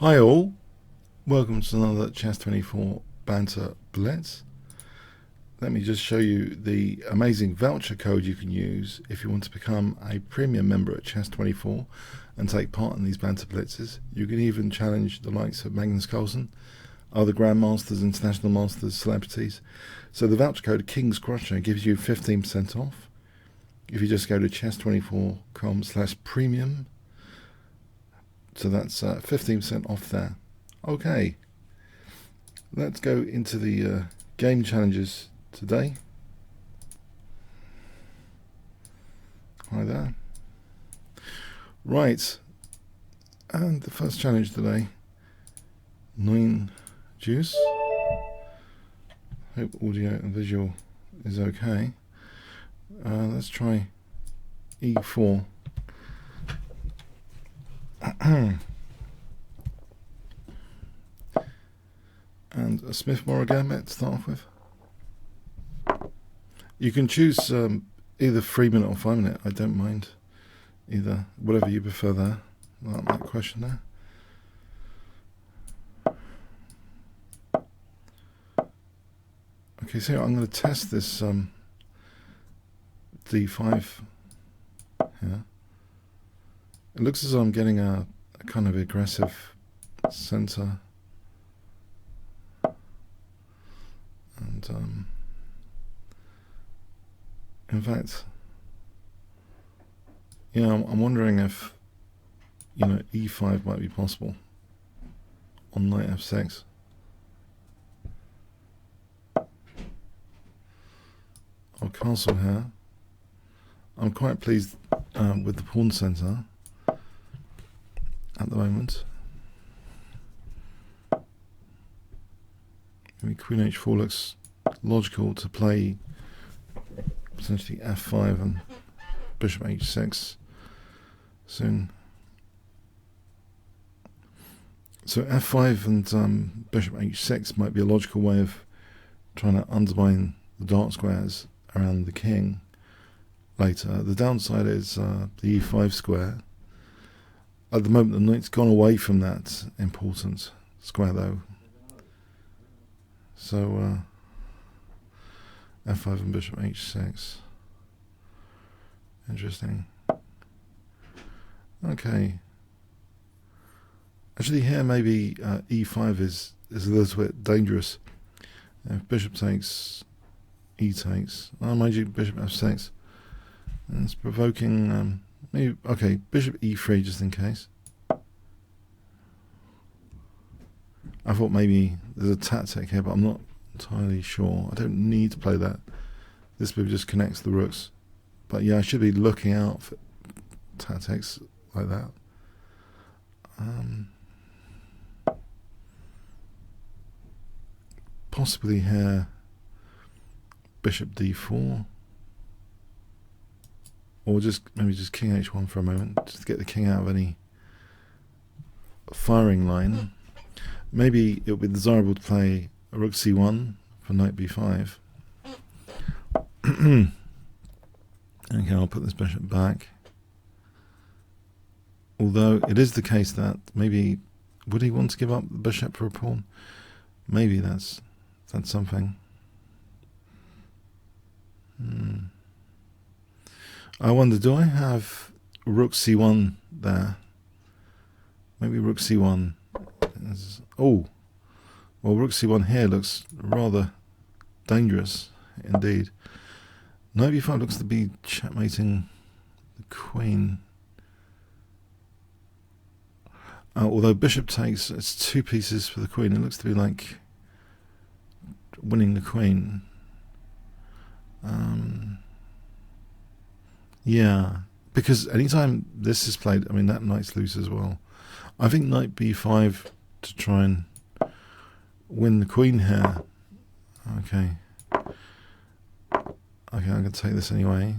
Hi all, welcome to another Chess24 Banter Blitz. Let me just show you the amazing voucher code you can use if you want to become a premium member at Chess24 and take part in these Banter Blitzes. You can even challenge the likes of Magnus Carlsen, other Grandmasters, International Masters, celebrities. So the voucher code Kingscrusher gives you 15% off if you just go to chess24.com/premium. So that's 15% off there. Okay, let's go into the game challenges today. Hi there. Right, and the first challenge today, 9 juice. Hope audio and visual is okay. Let's try E4. And a Smith-Morrow gambit to start off with. You can choose either 3 minute or 5 minute. I don't mind either, whatever you prefer there. That question there. Okay, so I'm going to test this D5 here. It looks as though I'm getting a kind of aggressive center, and in fact, I'm wondering if E5 might be possible on knight F6. I'll castle here. I'm quite pleased with the pawn center at the moment. Maybe Queen H4 looks logical to play potentially F5 and Bishop H6 soon. So F5 and Bishop H6 might be a logical way of trying to undermine the dark squares around the king later. The downside is the E5 square. At the moment, the knight's gone away from that important square, though. So F5 and Bishop H6. Interesting. Okay. Actually, here maybe E5 is a little bit dangerous. If Bishop takes, E takes. Oh, mind you, Bishop F6. And it's provoking. Maybe, okay, Bishop E3 just in case. I thought maybe there's a tactic here, but I'm not entirely sure. I don't need to play that. This move just connects the rooks. But yeah, I should be looking out for tactics like that. Possibly here, Bishop D4. Or maybe just King H1 for a moment, just to get the king out of any firing line. Maybe it would be desirable to play a Rook C1 for Knight B5. Okay, I'll put this bishop back. Although it is the case that maybe, would he want to give up the bishop for a pawn? Maybe that's something. I wonder, do I have Rook C1 there? Maybe Rook C1 is, well, Rook C1 here looks rather dangerous indeed. Knight B5 looks to be checkmating the queen. Although Bishop takes, it's 2 pieces for the queen. It looks to be like winning the queen. Yeah, because anytime this is played, I mean, that knight's loose as well. I think Knight B5 to try and win the queen here. Okay. Okay, I'm going to take this anyway.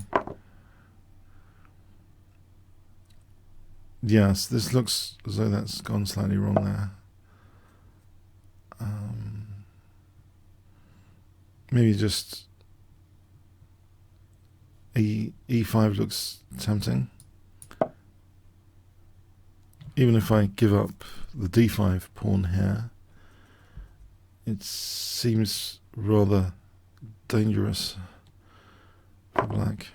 Yes, this looks as though that's gone slightly wrong there. Maybe just E5 looks tempting. Even if I give up the d5 pawn here. It seems rather dangerous for black.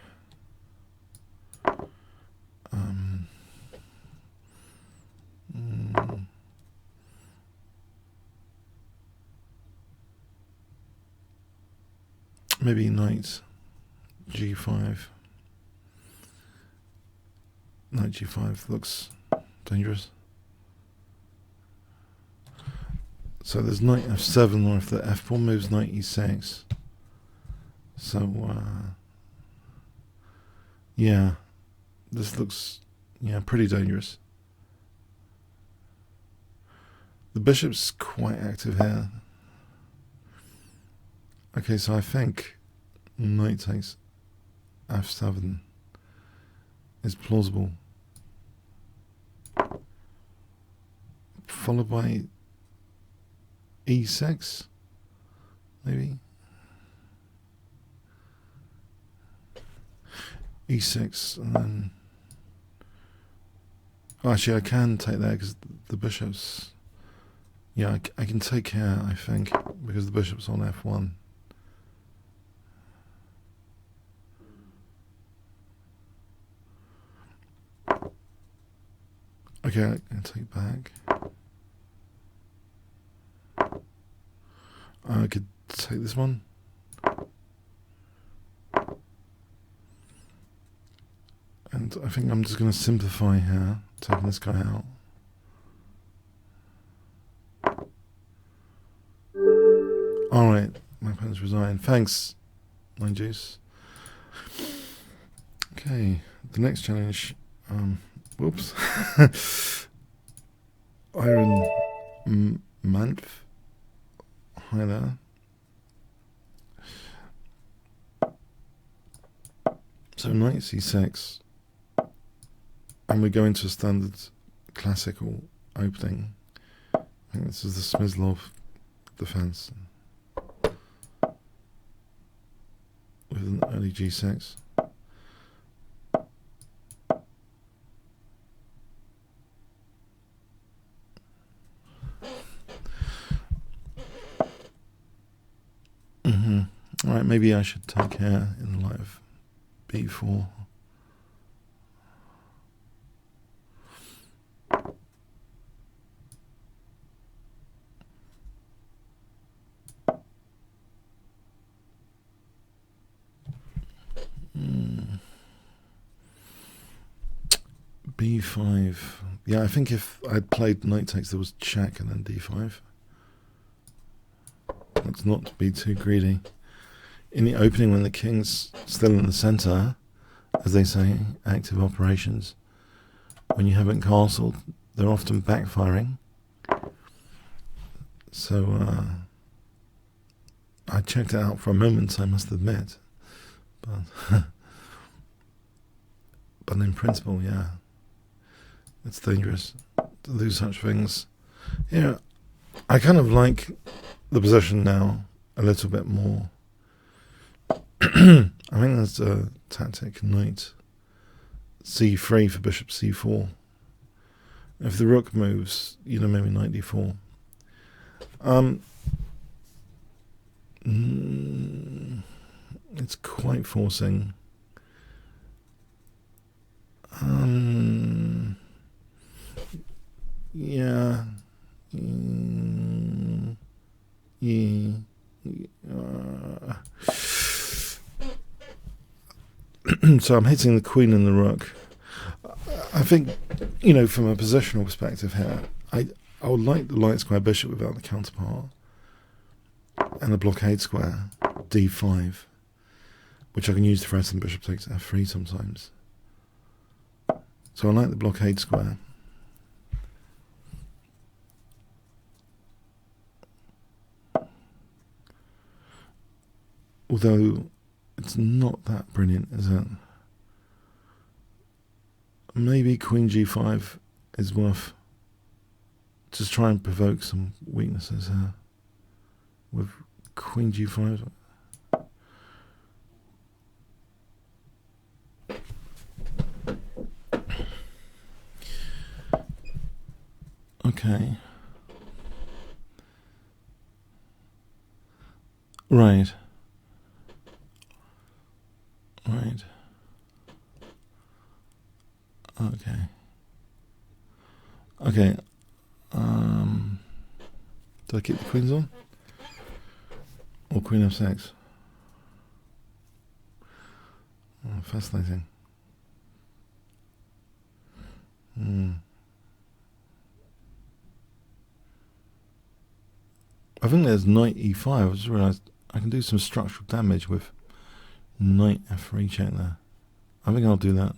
Maybe knight g5. Knight g5 looks dangerous. So there's knight f7, or if the f pawn moves, knight e6. So yeah, this looks pretty dangerous. The bishop's quite active here. Okay, so I think knight takes f7 is plausible, followed by e6, maybe e6, and then actually I can take there because the bishop's I can take here, I think, because the bishop's on f1. Okay, I can take back. I could take this one. And I think I'm just going to simplify here, taking this guy out. Alright, my opponent's resigned. Thanks, Nine Juice. Okay, the next challenge. Whoops. Iron Manf. Hi there. So knight c6. And we go into a standard classical opening. I think this is the Smyslov defense. With an early g6. Alright, maybe I should take here in the light of b4. b5. Yeah, I think if I'd played knight takes, there was check and then d5. Let's not be too greedy. In the opening, when the king's still in the center, as they say, active operations, when you haven't castled, they're often backfiring. So I checked it out for a moment, I must admit. But but in principle, yeah, it's dangerous to do such things. Yeah, I kind of like the position now a little bit more. I think there's a tactic knight c3 for bishop c4. If the rook moves, maybe knight d4. It's quite forcing. Yeah. So I'm hitting the queen and the rook. I think, from a positional perspective here, I would like the light square bishop without the counterpart, and the blockade square, d5, which I can use to threaten bishop takes f3 sometimes. So I like the blockade square. Although it's not that brilliant, is it? Maybe queen g5 is worth just try and provoke some weaknesses here with queen g5. Okay. Right. Right. Okay. Okay. Do I keep the queens on? Or queen f6? Oh, fascinating. I think there's knight e5. I just realised I can do some structural damage with knight f3 check there. I think I'll do that.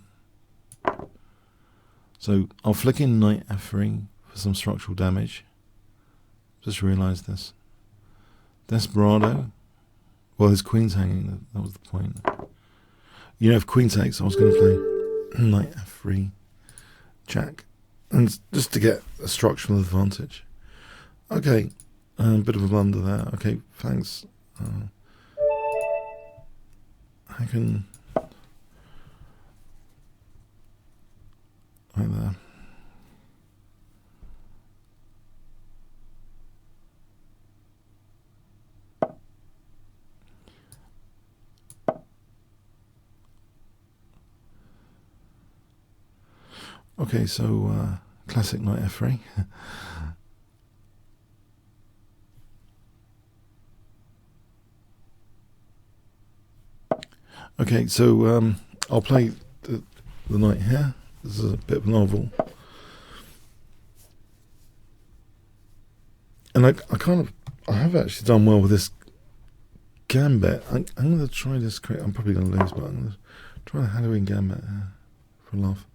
So I'll flick in knight f3 for some structural damage. Just realised this. Desperado. Well, his queen's hanging. That was the point. You know, if queen takes, I was going to play knight f3 jack, and just to get a structural advantage. Okay, a bit of a blunder there. Okay, thanks. I can like there. Okay, so classic knight f3. Okay, so I'll play the knight here. This is a bit of a novel. And I have actually done well with this gambit. I'm going to try this. I'm probably going to lose, but I'm going to try the Halloween gambit for love.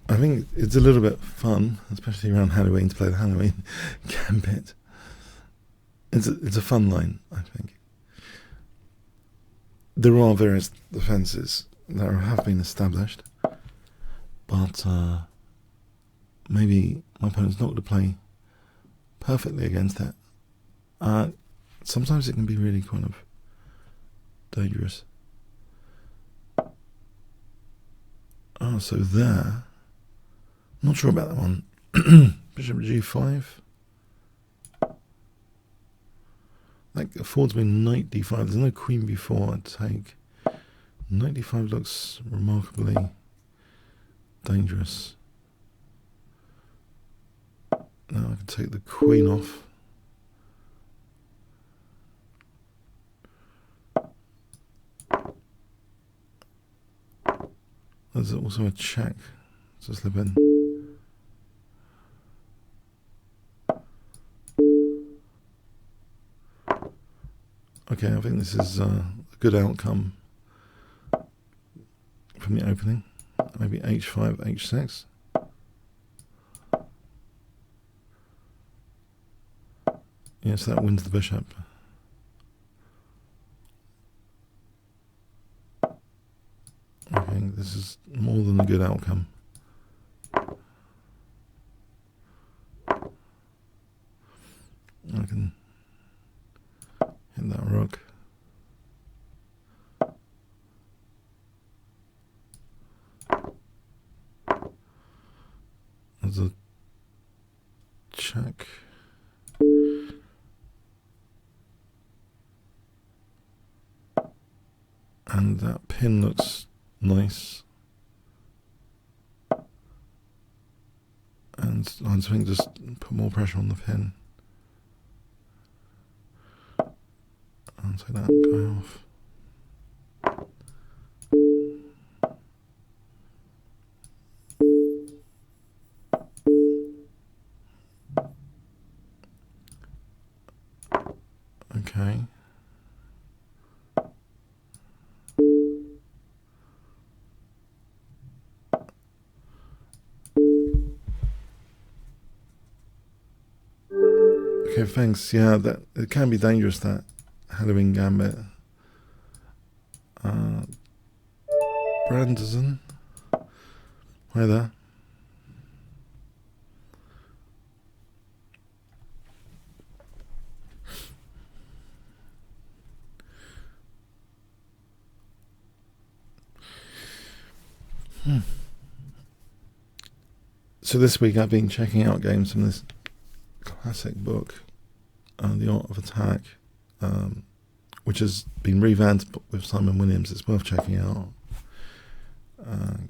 I think it's a little bit fun, especially around Halloween, to play the Halloween gambit. It's a fun line, I think. There are various defences that have been established, but maybe my opponent's not going to play perfectly against that. Sometimes it can be really kind of dangerous. Oh, so there. Not sure about that one. Bishop g5. That affords me knight d5. There's no queen b4 I'd take. Knight d5 looks remarkably dangerous. Now I can take the queen off. There's also a check to slip in. Okay, I think this is a good outcome from the opening. Maybe h5, h6. Yes, that wins the bishop. Okay, this is more than a good outcome. I can hit that rook. There's a check. And that pin looks nice. And I think just put more pressure on the pin. And take that guy off. Okay. Okay, thanks. Yeah, that it can be dangerous, that Halloween gambit. Branderson. Hi there. So this week I've been checking out games from this classic book, The Art of Attack, which has been revamped with Simon Williams. It's worth checking out.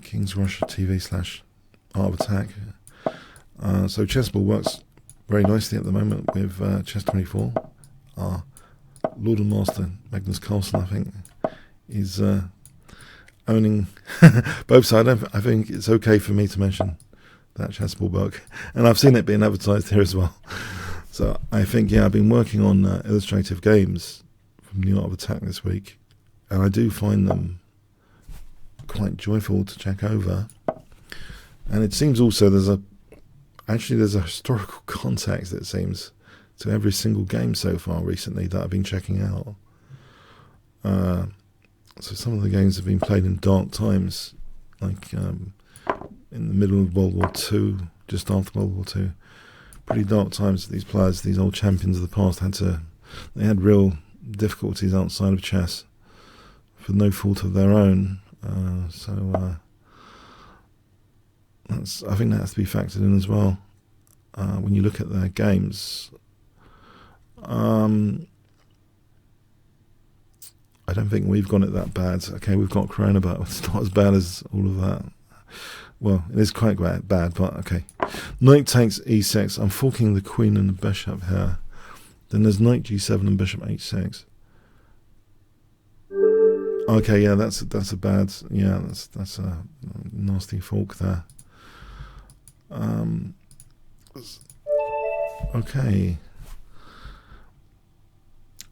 Kingscrusher TV / Art of Attack. So Chessable works very nicely at the moment with Chess24. Our Lord and Master Magnus Carlsen, I think, is owning both sides. I think it's okay for me to mention that Chessable book, and I've seen it being advertised here as well. So I think, I've been working on illustrative games from the Art of Attack this week, and I do find them quite joyful to check over. And it seems also there's a historical context, it seems, to every single game so far recently that I've been checking out. So some of the games have been played in dark times, like in the middle of World War II, just after World War II. Pretty dark times. These players, these old champions of the past, had real difficulties outside of chess for no fault of their own. I think that has to be factored in as well when you look at their games. I don't think we've got it that bad. Okay, we've got Corona, but it's not as bad as all of that. Well, it is quite bad, but okay. Knight takes e6. I'm forking the queen and the bishop here. Then there's knight g7 and bishop h6. Okay, yeah, that's a bad. Yeah, that's a nasty fork there. Okay.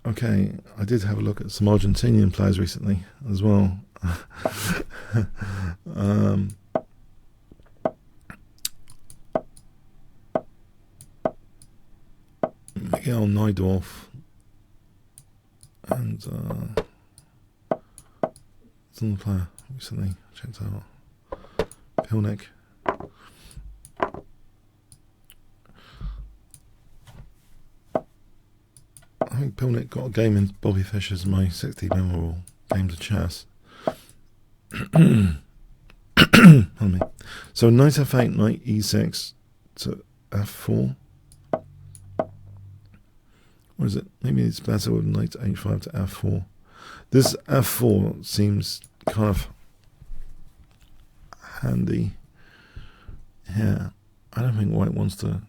Okay, I did have a look at some Argentinian players recently as well. Miguel Najdorf and some player recently I checked out. Pilnik. I think Pilnik got a game in Bobby Fischer's my 60 memorable games of chess. Pardon me. So knight f8, knight e6 to f4. What is it? Maybe it's better with knight h5 to f4. This f4 seems kind of handy here. I don't think white wants to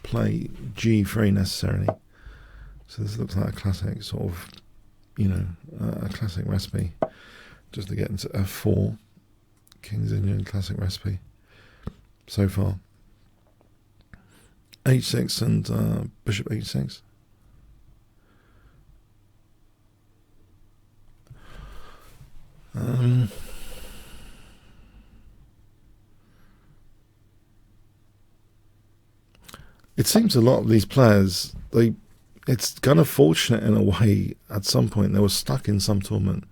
play g3 necessarily. So this looks like a classic sort of, a classic recipe just to get into f4. King's Indian classic recipe so far. h6 and bishop h6. It seems a lot of these players, it's kind of fortunate in a way. At some point, they were stuck in some tournament,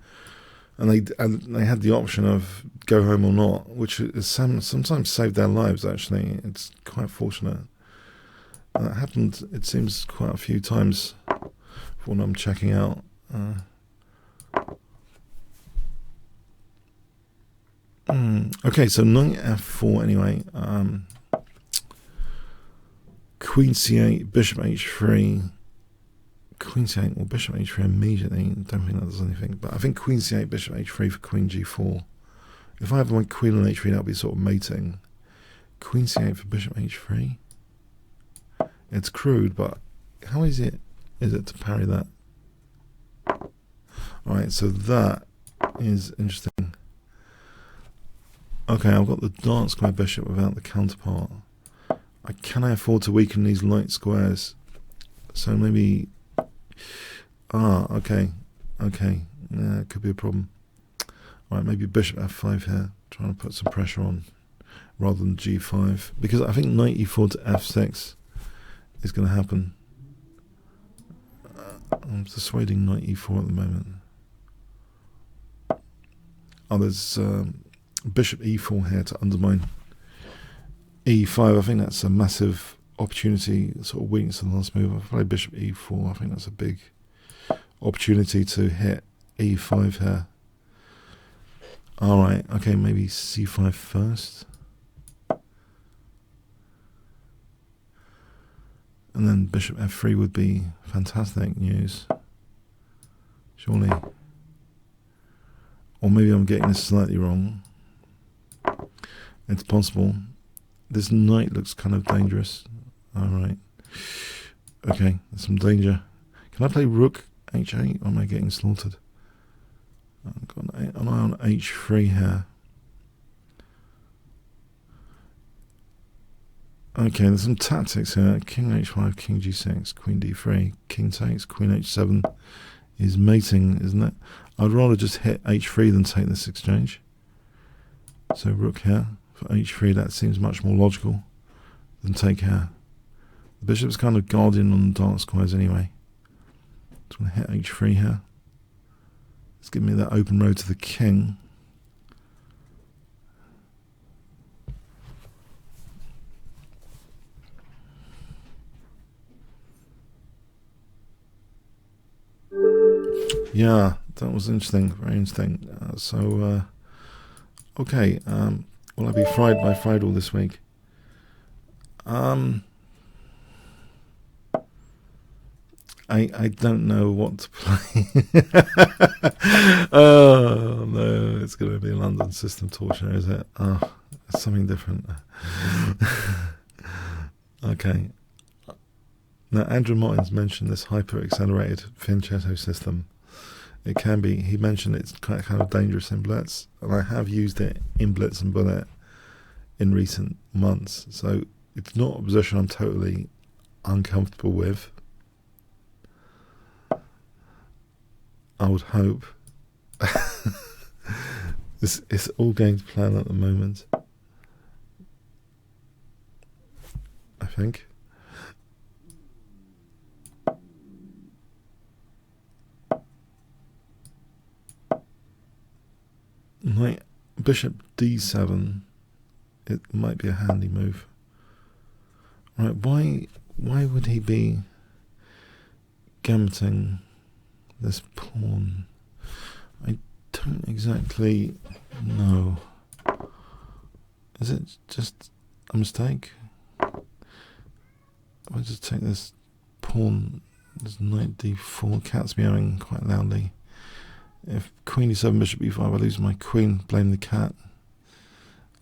and they had the option of go home or not, which is sometimes saved their lives. Actually, it's quite fortunate. And that happened. It seems quite a few times. From what I'm checking out. Okay, so knight f4 anyway. Queen c8, bishop h3. Queen c8 or bishop h3 immediately. Don't think that does anything. But I think queen c8, bishop h3 for queen g4. If I have my queen on h3, that would be sort of mating. Queen c8 for bishop h3. It's crude, but how easy is it to parry that? Alright, so that is interesting. Okay, I've got the dark square bishop without the counterpart. Can I afford to weaken these light squares? So maybe... okay. Yeah, it could be a problem. Alright, maybe bishop f5 here. Trying to put some pressure on rather than g5. Because I think knight e4 to f6 is going to happen. I'm persuading knight e4 at the moment. Oh, there's bishop e4 here to undermine e5. I think that's a massive opportunity, sort of weakness in the last move. If I play bishop e4, I think that's a big opportunity to hit e5 here. Alright, okay, maybe c5 first. And then bishop f3 would be fantastic news. Surely. Or maybe I'm getting this slightly wrong. It's possible. This knight looks kind of dangerous. Alright. Okay, there's some danger. Can I play rook h8 or am I getting slaughtered? I've got an eye on h3 here. Okay, there's some tactics here. King h5, king g6, queen d3, king takes, queen h7 is mating, isn't it? I'd rather just hit h3 than take this exchange. So rook here for h3, that seems much more logical than take here. The bishop's kind of guardian on the dark squares anyway. Just want to hit h3 here. It's giving me that open road to the king. Yeah, that was interesting, very interesting. Okay, will I be fried by fried all this week? I don't know what to play. Oh no, it's going to be a London system torture, is it? Oh, it's something different. Okay. Now, Andrew Martins mentioned this hyper-accelerated Fianchetto system. It can be, he mentioned it's kind of dangerous in Blitz, and I have used it in Blitz and Bullet in recent months, so it's not a position I'm totally uncomfortable with. I would hope. It's all going to plan at the moment, I think. Knight, bishop d7, it might be a handy move. Right, why would he be gammoting this pawn? I don't exactly know. Is it just a mistake? If I just take this pawn, this knight d4, cat's meowing quite loudly. If queen e7, bishop e5, I lose my queen, blame the cat.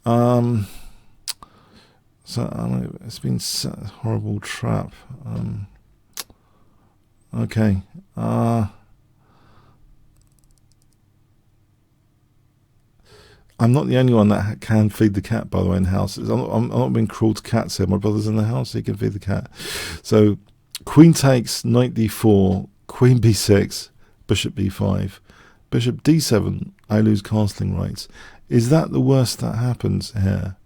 So it's been set a horrible trap. Okay. I'm not the only one that can feed the cat, by the way, in houses. I'm not being cruel to cats here. My brother's in the house, he can feed the cat. So queen takes, knight d4, queen b6, bishop b5. Bishop d7, I lose castling rights. Is that the worst that happens here?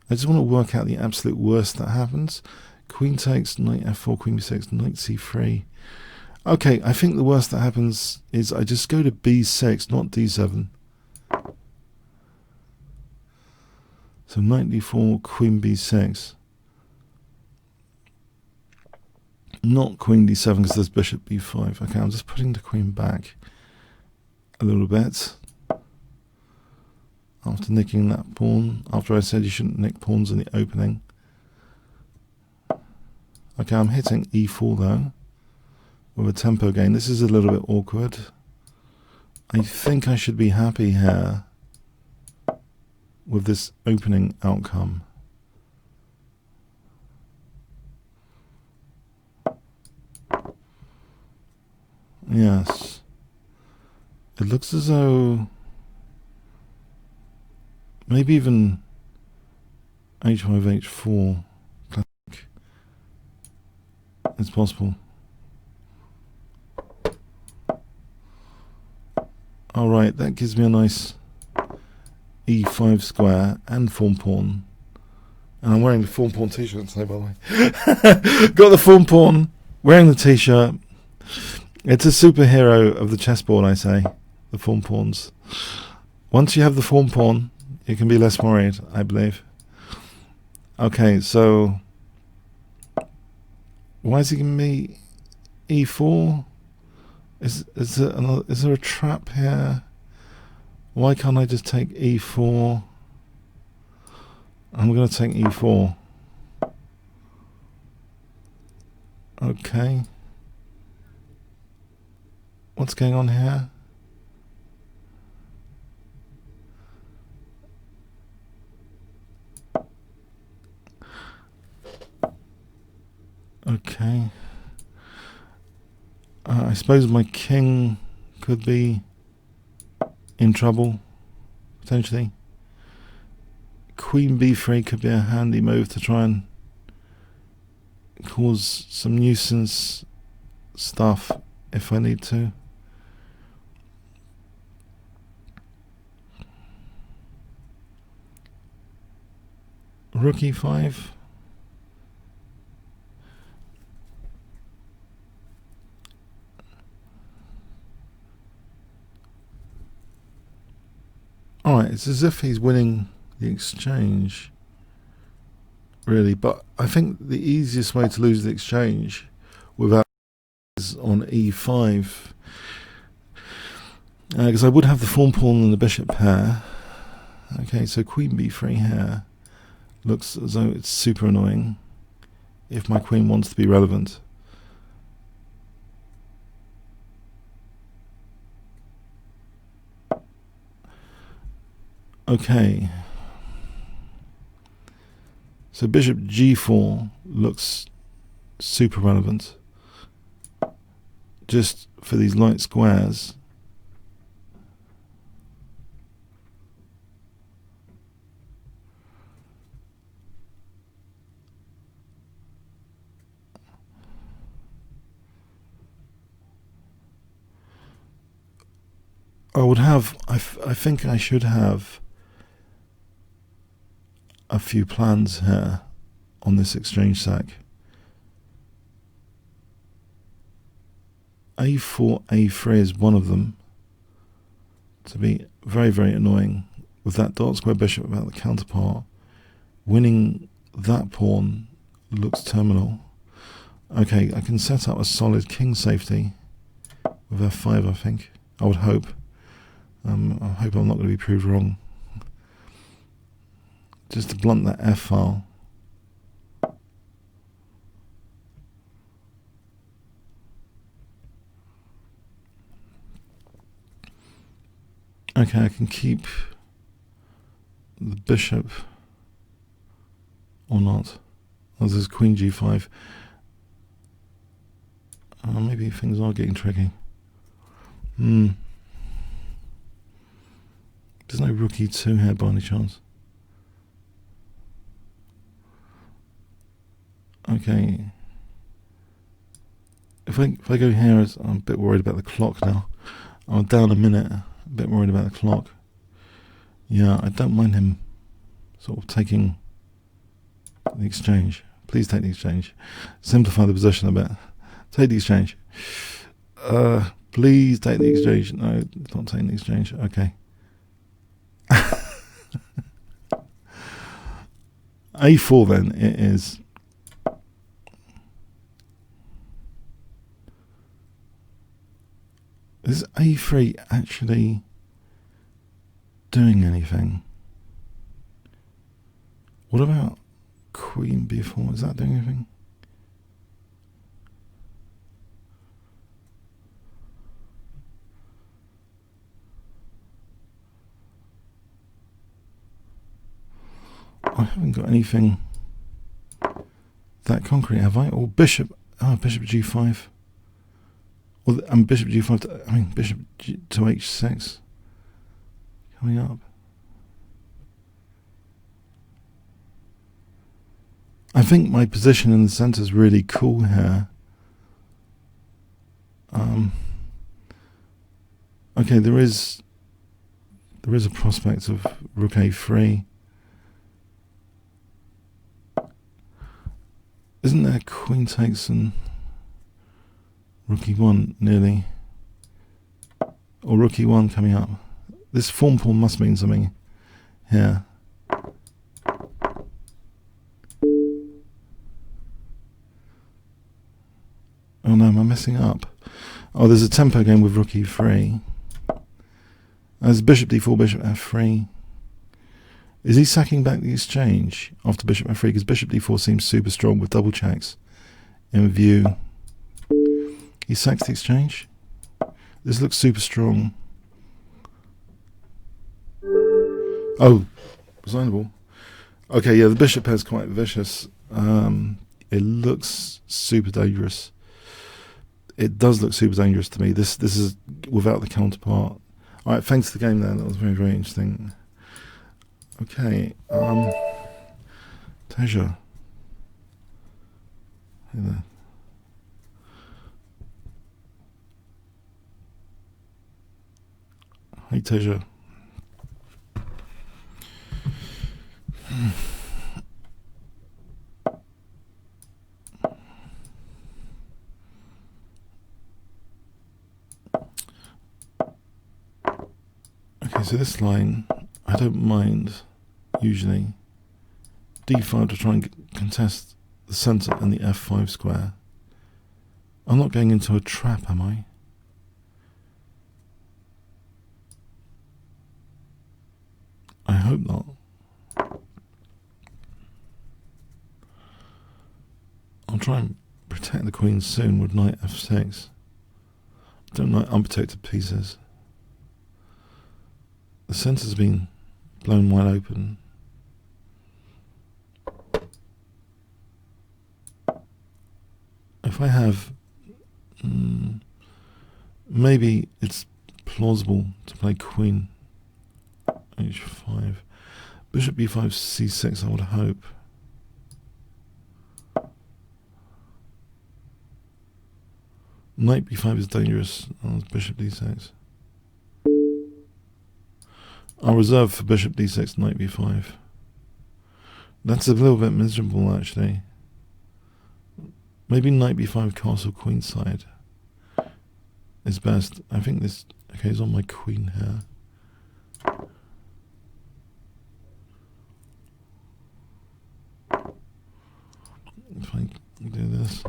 I just want to work out the absolute worst that happens. Queen takes, knight f4, queen b6, knight c3. Okay, I think the worst that happens is I just go to b6, not d7. So knight d4, queen b6. Not queen d7 because there's bishop b5. Okay, I'm just putting the queen back a little bit after nicking that pawn, after I said you shouldn't nick pawns in the opening. Okay, I'm hitting e4 though with a tempo gain. This is a little bit awkward. I think I should be happy here with this opening outcome. Yes. It looks as though maybe even h5, h4 it's possible. Alright, that gives me a nice e5 square and form pawn. And I'm wearing the form pawn t-shirt today, by the way. Got the form pawn, wearing the t-shirt. It's a superhero of the chessboard, I say. The form pawns. Once you have the form pawn, you can be less worried, I believe. Okay, so why is he giving me e4? Is there a trap here? Why can't I just take e4? I'm going to take e4. Okay. What's going on here? Okay. I suppose my king could be in trouble, potentially. Queen b3 could be a handy move to try and cause some nuisance stuff if I need to. Rook e5. Alright, it's as if he's winning the exchange, really, but I think the easiest way to lose the exchange without is on e5, because I would have the pawn and the bishop pair. Okay, so queen b3 here looks as though it's super annoying if my queen wants to be relevant. Okay, so bishop g4 looks super relevant just for these light squares. I think I should have a few plans here on this exchange sack. a4, a3 is one of them, to be very, very annoying with that dark square bishop about the counterpart. Winning that pawn looks terminal. Okay, I can set up a solid king safety with f5, I think. I would hope. I hope I'm not going to be proved wrong. Just to blunt that f file. Okay, I can keep the bishop or not. Oh, this is queen g5. Maybe things are getting tricky. There's no rook e2 here by any chance. Okay. If I go here, I'm a bit worried about the clock now. I'm down a minute. A bit worried about the clock. Yeah, I don't mind him sort of taking the exchange. Please take the exchange. Simplify the position a bit. Take the exchange. Please take the exchange. No, it's not taking the exchange. Okay. a4 then it is. Is a3 actually doing anything? What about queen b4? Is that doing anything? I haven't got anything that concrete, have I? Or bishop, bishop g5. Well, bishop g5 to, bishop to h6 coming up. I think my position in the center is really cool here. Okay, there is a prospect of rook a3. Isn't there queen takes and rook e1 nearly? Or rook e1 coming up? This pawn must mean something here. Oh no, am I messing up? Oh, there's a tempo game with rook e3. As bishop d4, bishop f3. Is he sacking back the exchange after bishop f3? Because bishop d4 seems super strong with double checks in view. He sacks the exchange. This looks super strong. Oh, resignable. Okay, yeah, the bishop pair is quite vicious. It looks super dangerous. It does look super dangerous to me. This is without the counterpart. All right, thanks for the game there. That was very, very interesting. Okay, Teja. Hey there. Hey, Teja. Okay, so this line, I don't mind, usually. D5 to try and contest the centre and the F5 square. I'm not going into a trap, am I? I hope not. I'll try and protect the queen soon with knight F6. Don't like unprotected pieces. The centre's been blown wide open. If I have... maybe it's plausible to play queen h5. Bishop b5, c6, I would hope. Knight b5 is dangerous. Oh, bishop d6. I'll reserve for bishop d6, knight b5. That's a little bit miserable, actually. Maybe knight b5, castle queenside is best. I think this... Okay, it's on my queen here. If I do this...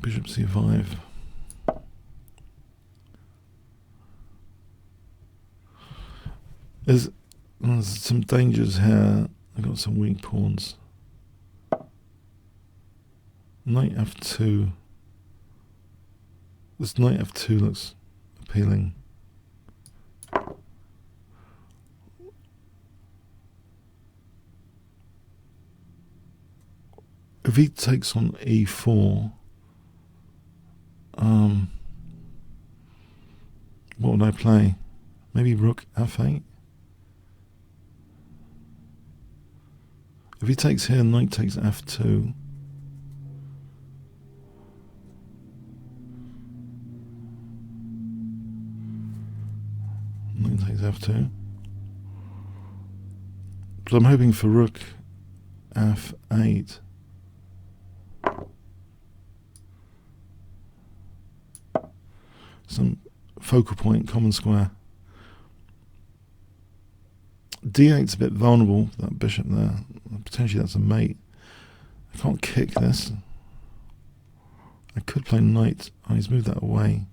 Bishop c5. There's some dangers here. I've got some weak pawns. Knight f2. This knight f2 looks appealing. If he takes on e4, what would I play? Maybe rook f8? If he takes here, knight takes f2. Knight takes f2. But I'm hoping for rook f8. Some focal point, common square. d8's a bit vulnerable, that bishop there. Potentially that's a mate. I can't kick this. I could play knight. Oh, he's moved that away.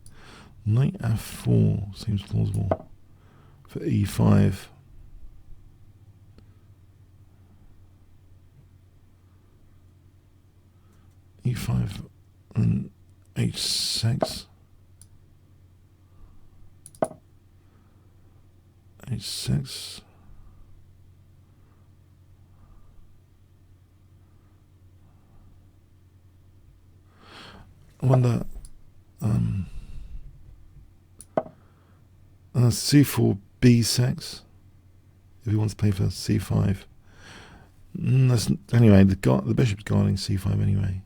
Knight f4 seems plausible. For e5. e5 and h6. h6. I wonder, c4, b6, if he wants to play for c5. Anyway, the bishop's guarding c5 anyway.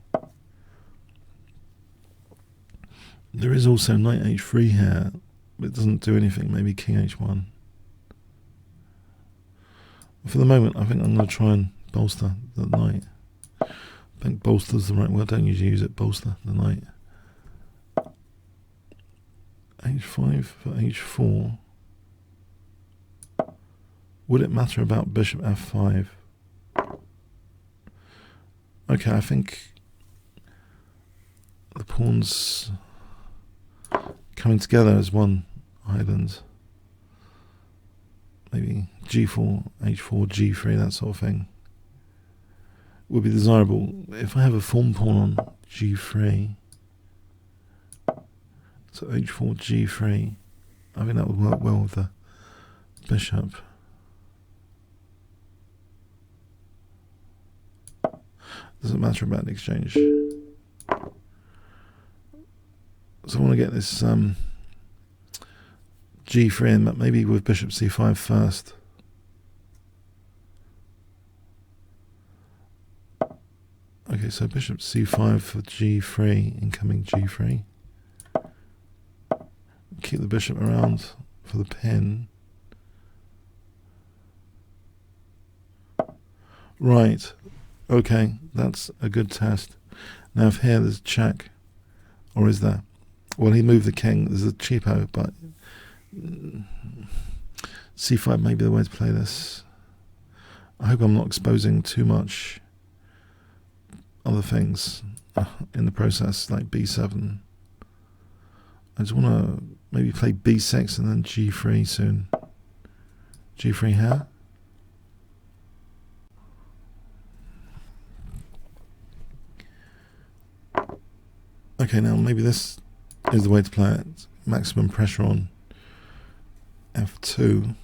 There is also knight h3 here, but it doesn't do anything. Maybe king h1. For the moment, I think I'm going to try and bolster the knight. I think bolster's the right word. I don't usually use it. Bolster the knight. h5 for h4. Would it matter about bishop f5? Okay, I think the pawns coming together as one island. Maybe g4, h4, g3, that sort of thing would be desirable. If I have a form pawn on g3, so h4, g3, I think that would work well with the bishop. Doesn't matter about the exchange. So I want to get this g3 in, but maybe with bishop c5 first. Okay, so bishop c5 for g3, incoming g3. Keep the bishop around for the pin. Right, okay, that's a good test. Now if here there's check, or is there? Well, he moved the king, there's a cheapo, but c5 may be the way to play this. I hope I'm not exposing too much other things in the process, like b7. I just want to maybe play b6 and then g3 soon. g3 here. Okay, now maybe this is the way to play it. Maximum pressure on f2.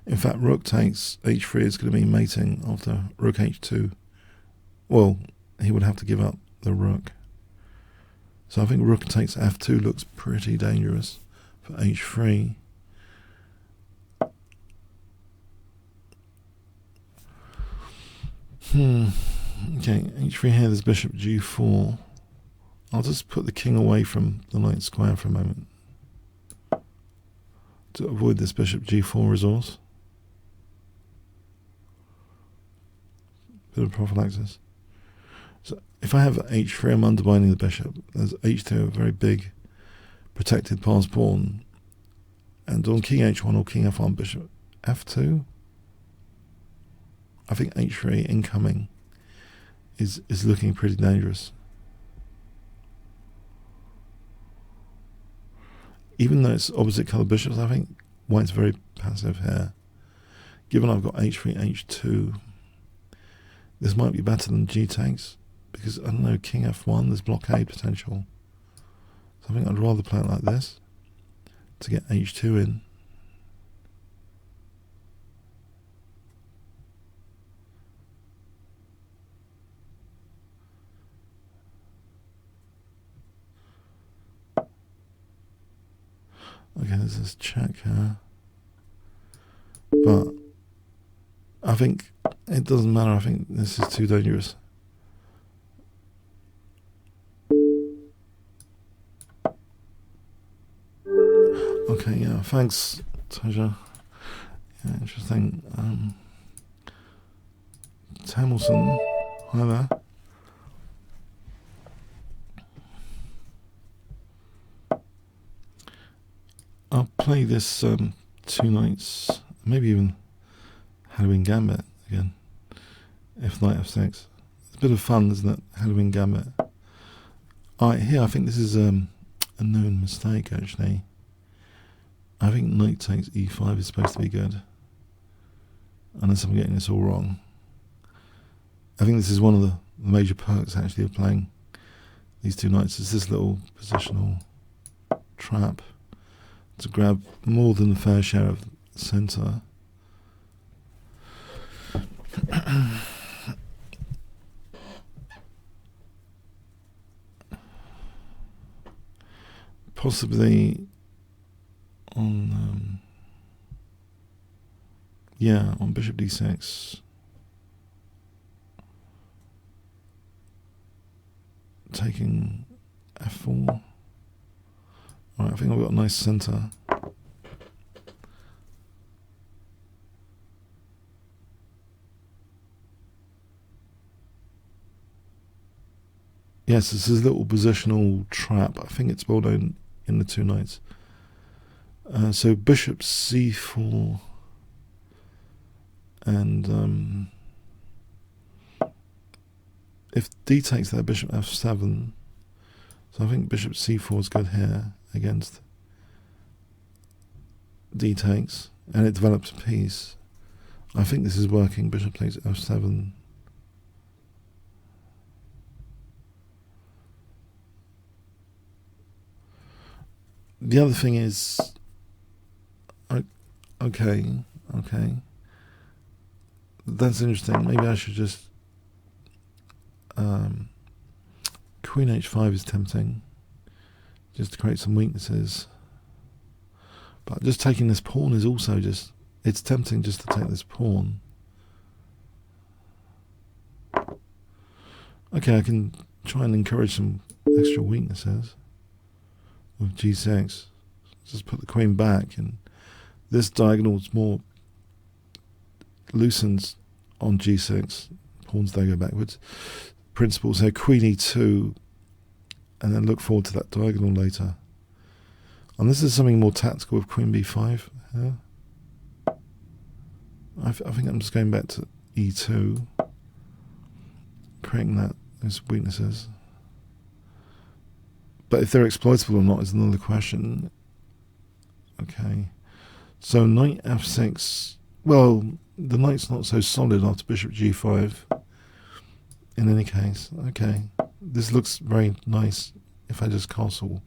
In fact, rook takes h3 is going to be mating after rook h2. Well, he would have to give up the rook. So I think rook takes f2 looks pretty dangerous for h3. Okay, h3 here, there's bishop g4. I'll just put the king away from the knight square for a moment to avoid this bishop g4 resource. Bit of prophylaxis. So if I have h3, I'm undermining the bishop. There's h2, a very big protected pass pawn. And on king h1 or king f1, bishop f2. I think h3 incoming is looking pretty dangerous. Even though it's opposite colour bishops, I think white's very passive here. Given I've got h3, h2, this might be better than g takes, because I don't know, king f1, there's blockade potential. So I think I'd rather play it like this to get h2 in. Okay, there's this check here. But I think it doesn't matter. I think this is too dangerous. Okay, yeah, thanks, Taja. Yeah, interesting. Tamilson, hi there. I'll play this 2 knights, maybe even Halloween Gambit again, if knight f6. It's a bit of fun, isn't it? Halloween Gambit. Alright, here I think this is a known mistake actually. I think knight takes e5 is supposed to be good, unless I'm getting this all wrong. I think this is one of the major perks actually of playing these 2 knights, is this little positional trap to grab more than the fair share of the centre. Possibly on on bishop d6, taking f4. Alright, I think I've got a nice centre. Yes, this is a little positional trap. I think it's well known in the 2 knights. So bishop c4. And if d takes there, bishop f7. So I think bishop c4 is good here against d takes, and it develops a piece. I think this is working. Bishop takes f7. The other thing is, okay, that's interesting. Maybe I should just queen h5 is tempting, just to create some weaknesses. But just taking this pawn is also just, it's tempting just to take this pawn. Okay, I can try and encourage some extra weaknesses with g6. Just put the queen back, and this diagonal is more loosens on g6. Pawns they go backwards. Principle, so queen e2, and then look forward to that diagonal later. And this is something more tactical with queen b5. Yeah. I think I'm just going back to e2, creating those weaknesses. But if they're exploitable or not is another question. Okay, so knight f6. Well, the knight's not so solid after bishop g5. In any case, okay, this looks very nice if I just castle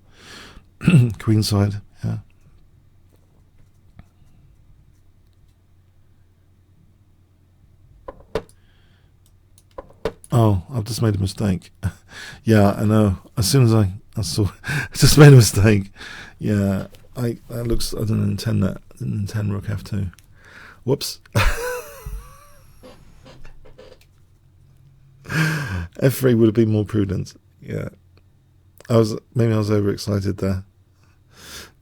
queenside. Yeah. Oh, I've just made a mistake. Yeah, I know. As soon as I saw, I just made a mistake. Yeah, that looks. I didn't intend that. I didn't intend rook f2. Whoops. f3 would have been more prudent. Yeah, maybe I was overexcited there.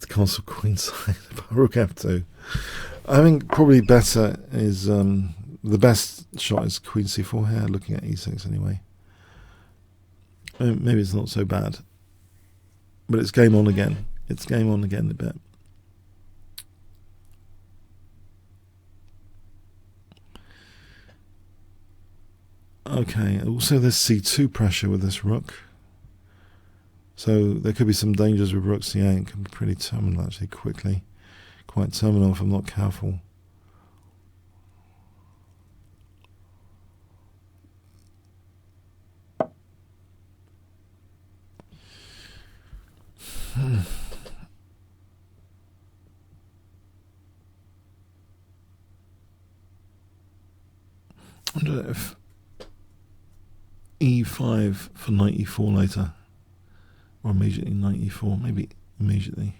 To castle queenside, rook f2. I think probably better is the best shot is queen c4 here, looking at e6 anyway. Maybe it's not so bad, but it's game on again. It's game on again a bit. Okay, also there's c2 pressure with this rook. So there could be some dangers with rook c8. It can be pretty terminal actually, quickly. Quite terminal if I'm not careful. I wonder if e5 for knight e4 later, or immediately knight e4, maybe immediately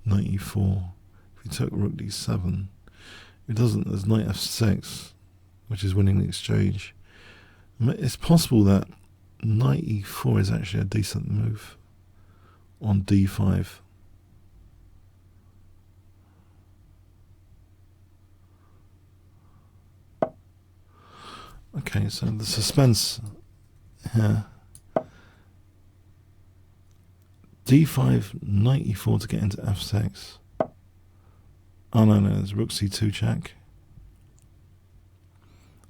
knight e4. If you took rook d7, if it doesn't, there's knight f6, which is winning the exchange. It's possible that knight e4 is actually a decent move on d5. Okay, so the suspense here. d5, knight e4 to get into f6. Oh no, there's rook c2 check.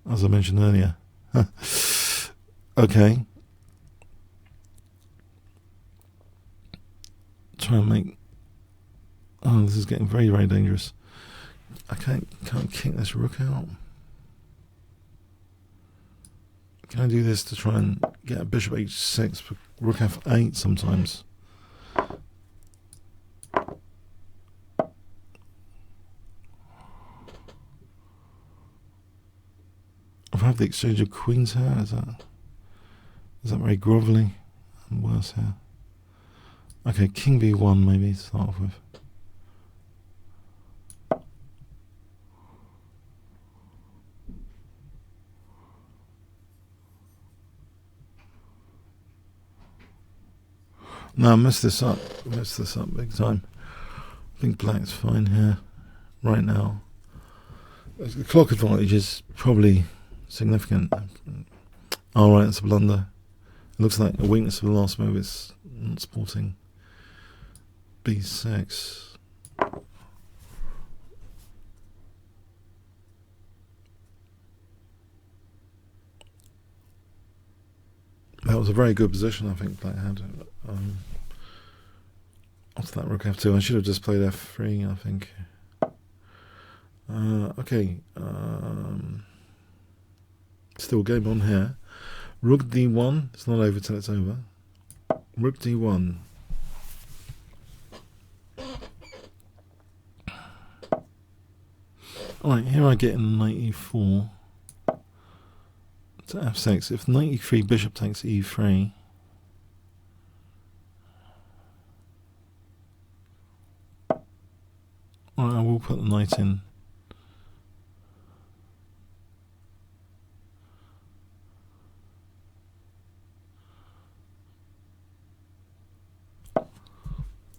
As I mentioned earlier. Okay. Try and make... Oh, this is getting very, very dangerous. I can't kick this rook out. Can I do this to try and get a bishop h6 for rook f8 sometimes? If I have the exchange of queens here, is that very grovelly and worse here? Okay, king b1 maybe to start off with. No, I messed this up big time. I think black's fine here, right now. The clock advantage is probably significant. Alright, it's a blunder. It looks like a weakness of the last move is not sporting. b6. That was a very good position, I think, Black had. After that rook f2, I should have just played f3, I think. Okay. Still game on here. Rook d1. It's not over till it's over. Rook d1. Alright, here I get in knight e4 to f6. If knight e3, bishop takes e3. Alright, I will put the knight in.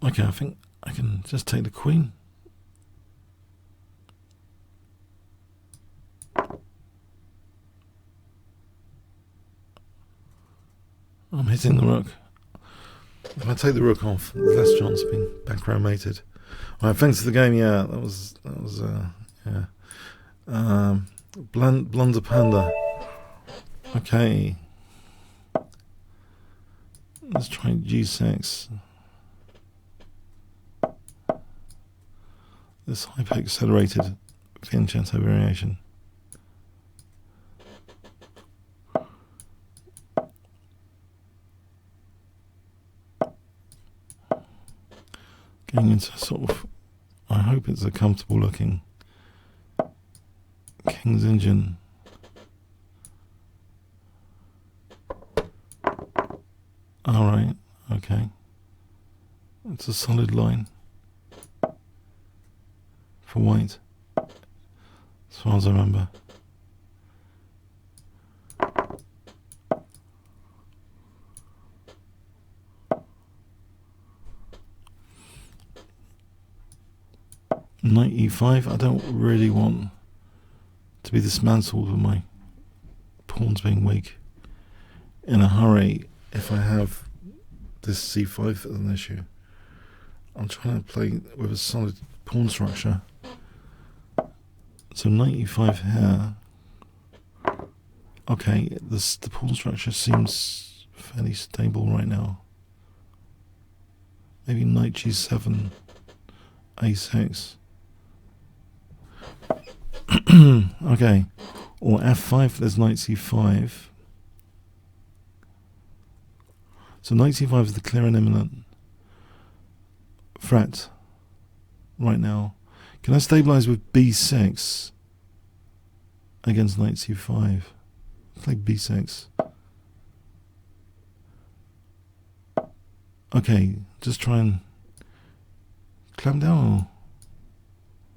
Okay, I think I can just take the queen. I'm hitting the rook. If I take the rook off, there's less chance of being background mated. Alright, thanks for the game. Yeah, that was yeah. Blunder Panda. Okay. Let's try g6. This hyper-accelerated fianchetto variation. Getting into sort of, I hope it's a comfortable looking King's Engine. Alright, okay. It's a solid line for white, as far as I remember. Knight e5, I don't really want to be dismantled with my pawns being weak in a hurry if I have this c5 as an issue. I'm trying to play with a solid pawn structure. So knight e5 here. Okay, the pawn structure seems fairly stable right now. Maybe knight g7, a6. Okay, or f5, there's knight c5. So knight c5 is the clear and imminent threat right now. Can I stabilize with b6 against knight c5? Play b6. Okay, just try and clamp down.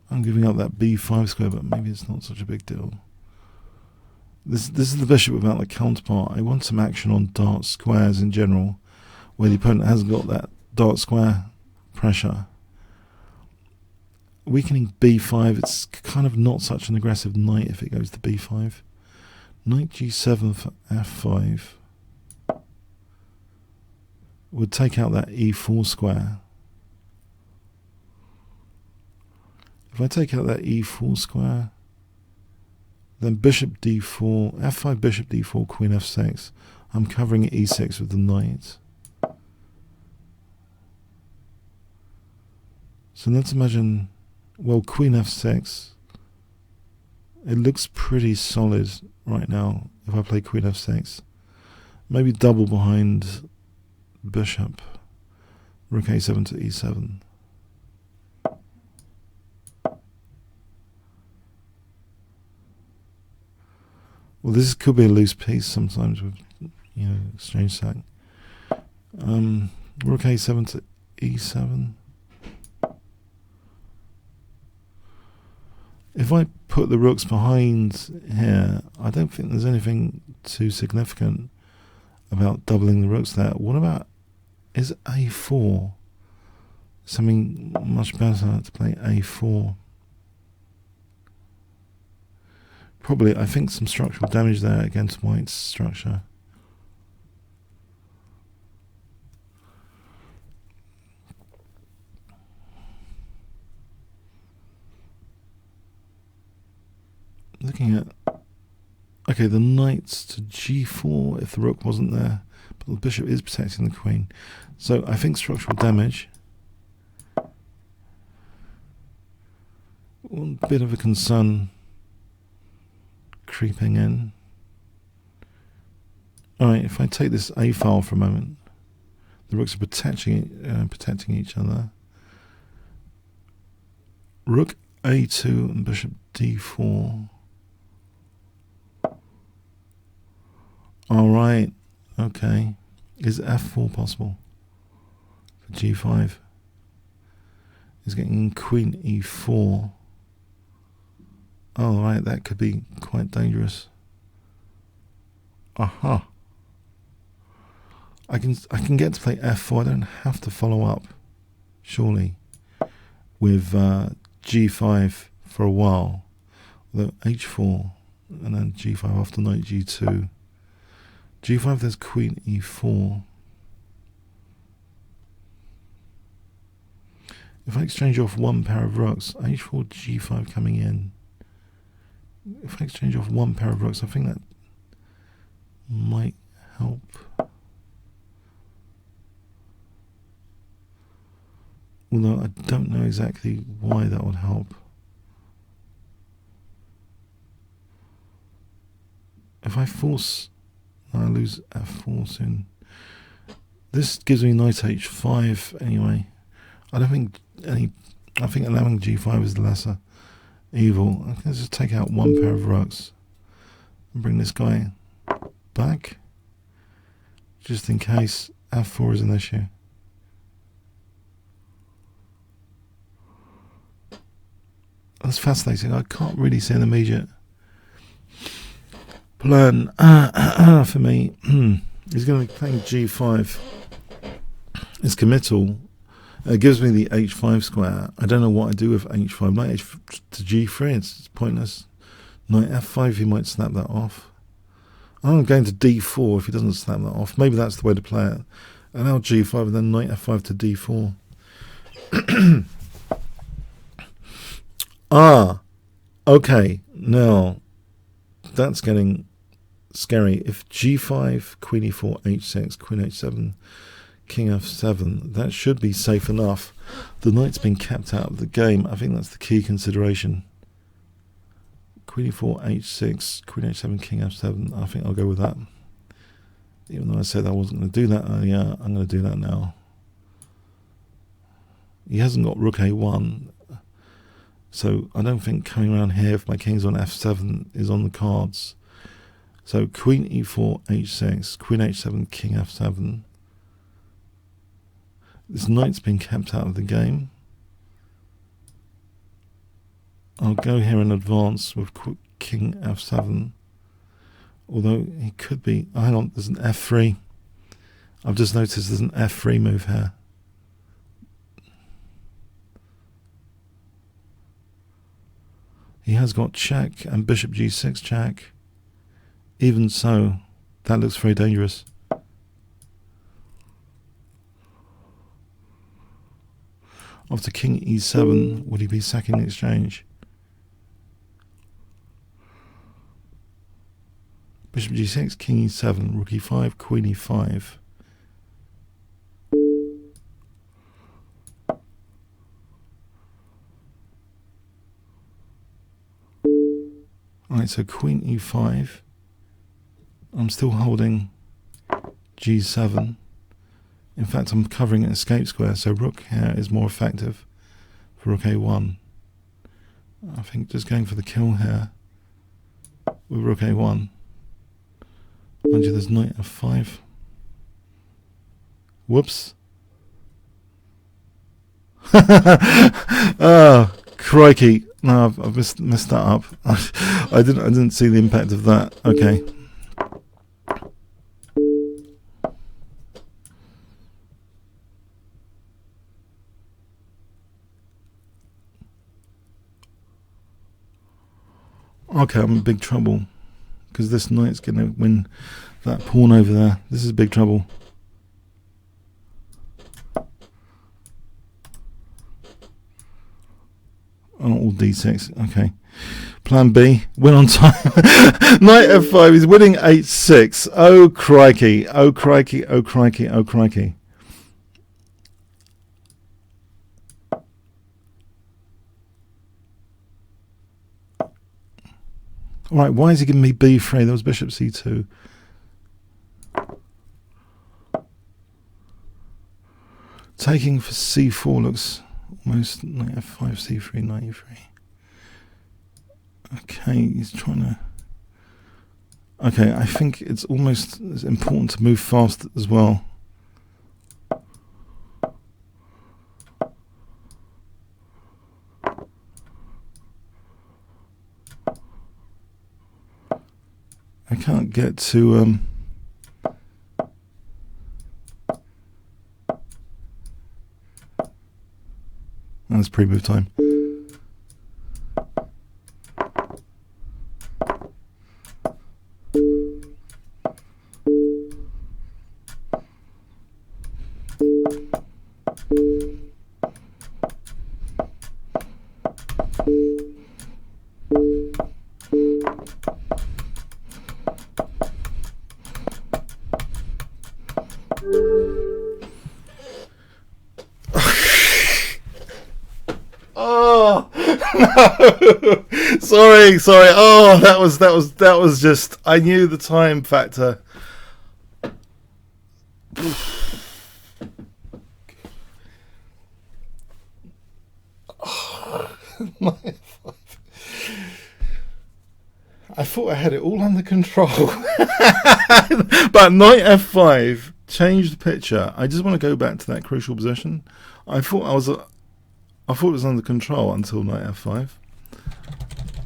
I'm giving up that b5 square, but maybe it's not such a big deal. This is the bishop without the counterpart. I want some action on dart squares in general, where the opponent hasn't got that dart square pressure. Weakening b5, it's kind of not such an aggressive knight if it goes to b5. Knight g7 for f5 would take out that e4 square. If I take out that e4 square, then bishop d4, f5, bishop d4, queen f6. I'm covering e6 with the knight. So let's imagine, well, queen f6. It looks pretty solid right now if I play queen f6. Maybe double behind bishop, rook a7 to e7. Well, this could be a loose piece sometimes with, exchange sack. Rook a7 to e7. If I put the rooks behind here, I don't think there's anything too significant about doubling the rooks there. What about, is a4 something much better to play a4? Probably, I think some structural damage there against white's structure. Looking at, okay, the knights to g4 if the rook wasn't there. the bishop is protecting the queen. So I think structural damage. One bit of a concern creeping in. Alright, if I take this A file for a moment, the rooks are protecting each other. Rook A2 and bishop D4. Alright, okay. Is F4 possible? For G5. He's getting Queen E4. Oh, right, that could be quite dangerous. Aha. I can get to play F4. I don't have to follow up, surely, with G5 for a while. Although H4 and then G5 after knight G2. G5, there's Queen E4. If I exchange off one pair of rooks, H4, G5 coming in. If I exchange off one pair of rooks, I think that might help. Although I don't know exactly why that would help. If I force, I lose F4 soon. This gives me knight H5 anyway. I think allowing G5 is the lesser evil. I can just take out one pair of rooks and bring this guy back, just in case F4 is an issue. That's fascinating. I can't really see an immediate plan for me. He's going to be playing G5. It's committal. It gives me the H5 square. I don't know what I do with H5. Knight H to G3, it's pointless. Knight F5, he might snap that off. I'm going to D4 if he doesn't snap that off. Maybe that's the way to play it. And now G5 and then Knight F5 to D4. Okay. Now, that's getting scary. If G5, Queen E4, H6, Queen H7, King F7, that should be safe enough. The knight's been kept out of the game. I think that's the key consideration. Queen E4, H6, Queen H7, King F7. I think I'll go with that. Even though I said I wasn't going to do that earlier, I'm going to do that now. He hasn't got Rook A1. So I don't think coming around here if my king's on F7 is on the cards. So Queen E4, H6, Queen H7, King F7. This knight's been kept out of the game. I'll go here in advance with King F7. Although he could be... Oh, hang on, there's an F3. I've just noticed there's an F3 move here. He has got check and bishop G6 check. Even so, that looks very dangerous. After King E7, would he be sacking the exchange? Bishop G6, King E7, Rook E5, Queen E5. Alright, so Queen E5. I'm still holding G7. In fact, I'm covering an escape square, so Rook here is more effective for Rook A1. I think just going for the kill here with Rook A1. Mind you, there's Knight F5. Whoops. Oh, crikey. No, I've messed that up. I didn't see the impact of that. Okay. Okay, I'm in big trouble because this knight's going to win that pawn over there. This is big trouble. Oh, all D6. Okay. Plan B, win on time. Knight f5, he's winning 8-6. Oh crikey, oh crikey, oh crikey, oh crikey. Alright, why is he giving me b3? There was bishop c2. Taking for c4 looks almost knight f5, c3, knight e3. Okay, he's trying to... Okay, I think it's almost important to move fast as well. I can't get to... That's pre-move time. Oh no! Sorry. Oh, that was just. I knew the time factor. I thought I had it all under control, but knight f5 changed the picture. I just want to go back to that crucial position. I thought it was under control until knight f5.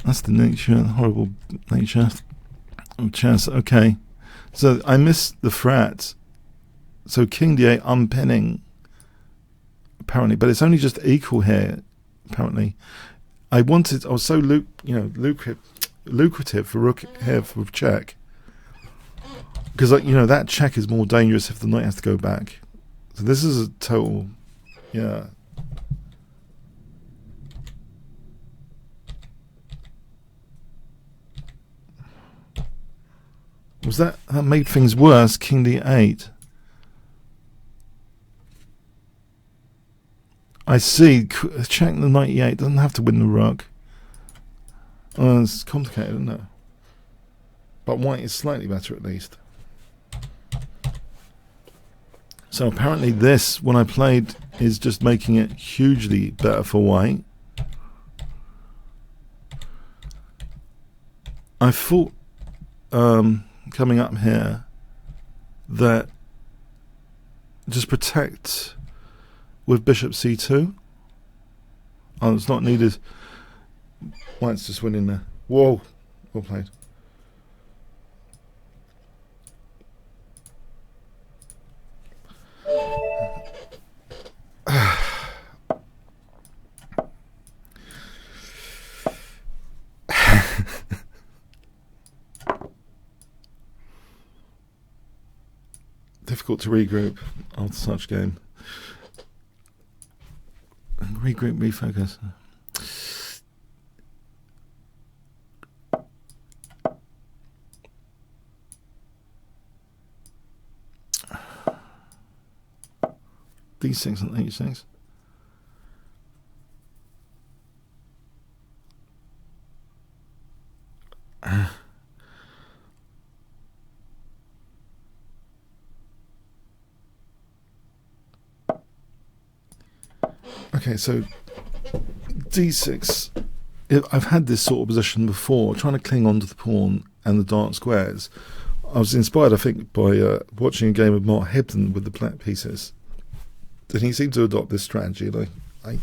That's the nature, the horrible nature of chess. Okay, so I missed the threat. So king d8 unpinning, apparently, but it's only just equal here. Apparently, I was so lucrative for rook here for check, because that check is more dangerous if the knight has to go back. So this is a total, yeah. Was that made things worse? King d8. I see. Check the knight e8. Doesn't have to win the rook. Oh, it's complicated, isn't it? But white is slightly better at least. So apparently this, when I played, is just making it hugely better for white. I thought coming up here that just protect with bishop c2. Oh, it's not needed. White's just winning there. Whoa, well played. Difficult to regroup after such game. Regroup, refocus. D6 and H6. Okay, so D6. I've had this sort of position before, trying to cling onto the pawn and the dark squares. I was inspired, I think, by watching a game of Mark Hibden with the black pieces. And he seemed to adopt this strategy, and I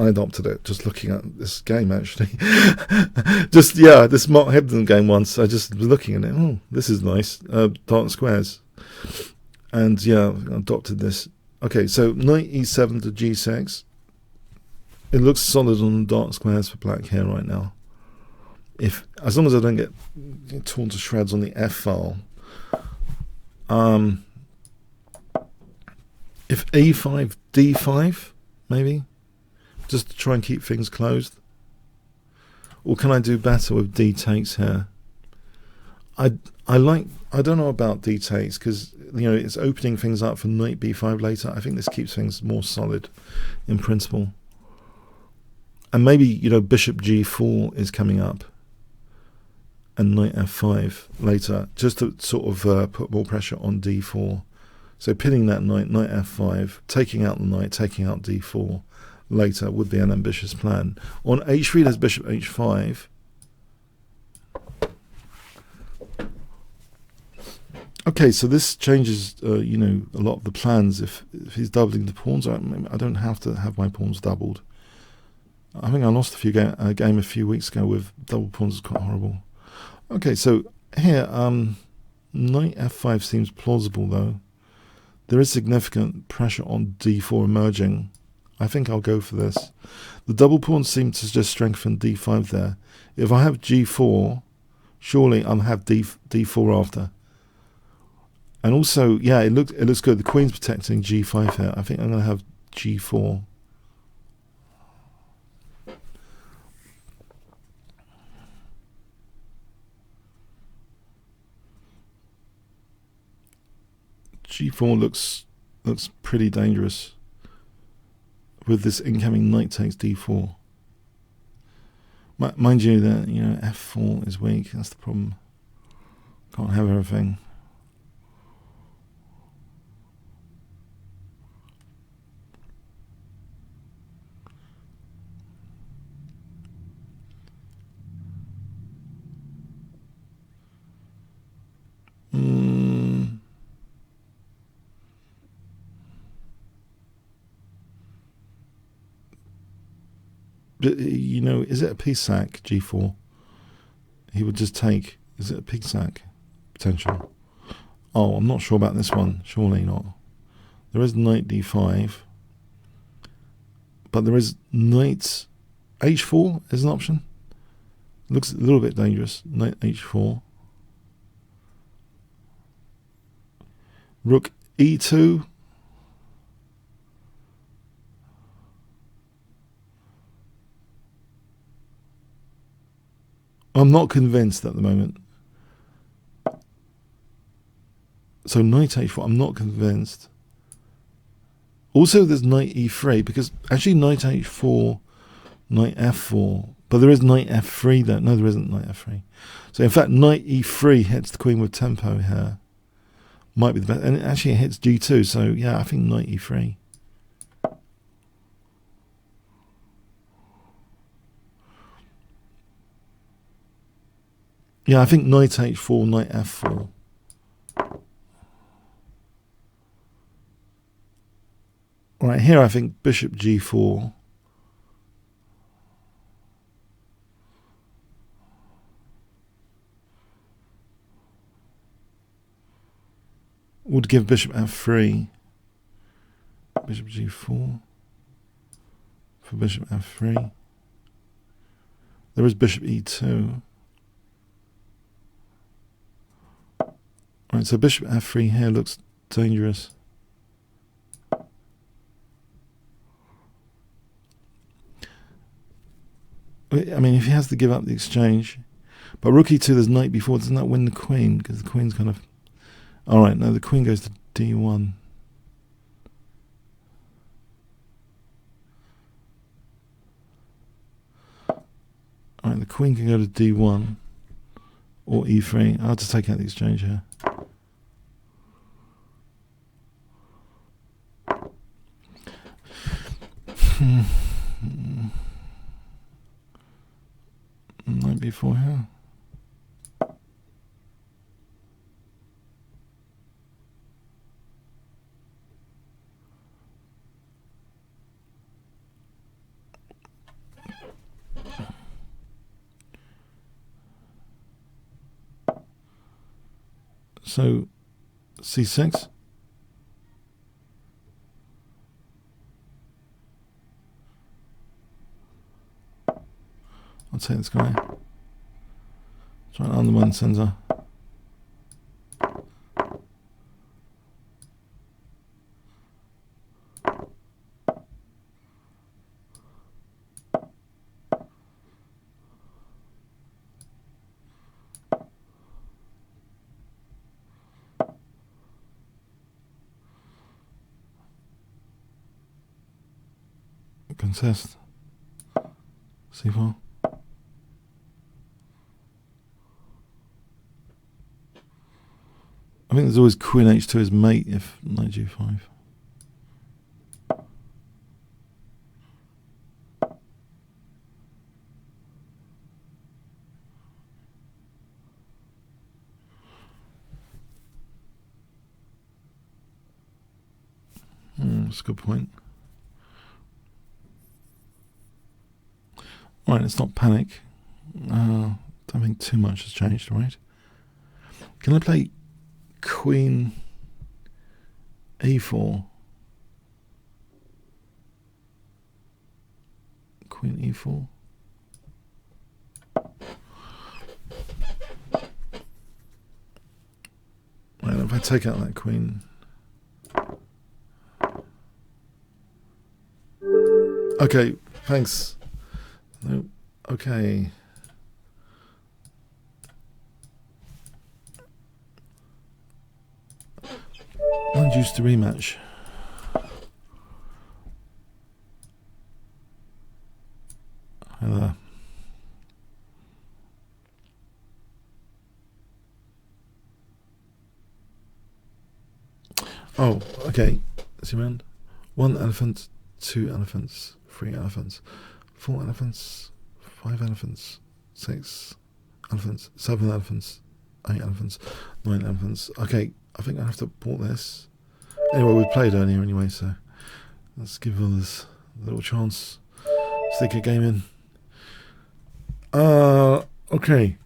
adopted it just looking at this game, actually. This Mark Hibden game once, I just was looking at it. Oh, this is nice. Dark squares. And yeah, I adopted this. Okay, so knight e7 to g6. It looks solid on the dark squares for black here right now. As long as I don't get torn to shreds on the F file. If e5, d5, maybe, just to try and keep things closed. Or can I do better with D takes here? I don't know about D takes because it's opening things up for knight b5 later. I think this keeps things more solid in principle. And maybe bishop g4 is coming up, and knight f5 later, just to sort of put more pressure on d4. So pinning that knight f5, taking out the knight, taking out d4 later would be an ambitious plan. On h3 there's bishop h5. Okay, so this changes a lot of the plans. If he's doubling the pawns, I don't have to have my pawns doubled. I think I lost a game a few weeks ago with double pawns. It's quite horrible. Okay, so here knight f5 seems plausible though. There is significant pressure on d4 emerging. I think I'll go for this. The double pawns seem to just strengthen d5 there. If I have g4, surely I'll have d4 after. And also, yeah, it looks good. The queen's protecting g5 here. I think I'm going to have g4. g4 looks pretty dangerous with this incoming knight takes d4. Mind you that f4 is weak. That's the problem. Can't have everything. But is it a piece sack g4? He would just take. Is it a piece sack potential? Oh, I'm not sure about this one. Surely not. There is knight d5, but there is knight h4 as an option. Looks a little bit dangerous. Knight h4. Rook e2. I'm not convinced at the moment. So knight h4, I'm not convinced. Also, there's knight e3, because actually knight h4, knight f4, but there is knight f3 there. No, there isn't knight f3. So in fact, knight e3 hits the queen with tempo here. Might be the best. And actually it hits g2, so yeah, I think knight e3. Yeah, I think knight h4, knight f4. Right, here I think bishop g4. Would give bishop f3. Bishop g4. For bishop f3. There is bishop e2. Right, so bishop f3 here looks dangerous. I mean, if he has to give up the exchange, but rook e2, there's knight b4. Doesn't that win the queen? Because the queen's kind of. All right, no, the queen goes to d1. All right, the queen can go to d1 or e3. I'll just take out the exchange here. Knight b4 here. So c6. I'll take this guy. Try and undermine Senza. contest. C4. I think there's always Queen H2 as mate if Knight G5. That's a good point. Right, let's not panic. Don't think too much has changed, right? Can I play Queen E4? Queen E4? Right, if I take out that queen... Okay, thanks. No, okay. I'll induce the rematch. Hi there. Oh, okay. Is he around? 1 elephant, 2 elephants, 3 elephants, 4 elephants, 5 elephants, 6 elephants, 7 elephants, 8 elephants, 9 elephants. Okay, I think I have to port this. Anyway, we played earlier anyway, so let's give others a little chance. Stick a game in. Okay.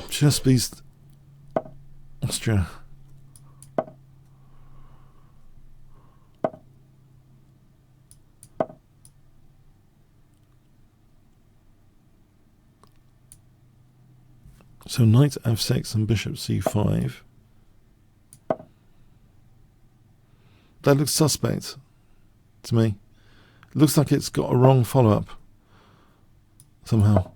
Chess Beast, Austria. So knight f6 and bishop c5. That looks suspect to me. It looks like it's got a wrong follow-up somehow.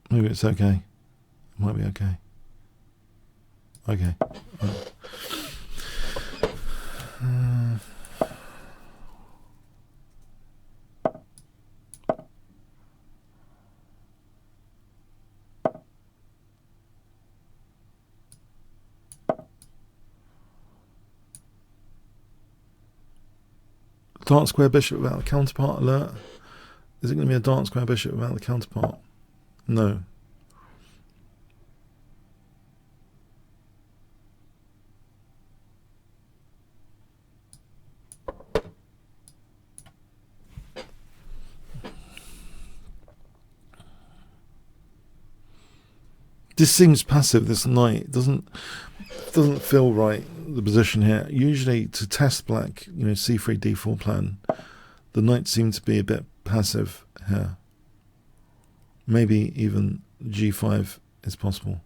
Maybe it's okay. It might be okay. Okay. Dark square bishop without the counterpart alert. Is it going to be a dark square bishop without the counterpart? No. This seems passive, this knight. It doesn't feel right, the position here. Usually to test black, c3, d4 plan, the knight seems to be a bit passive here. Maybe even g5 is possible,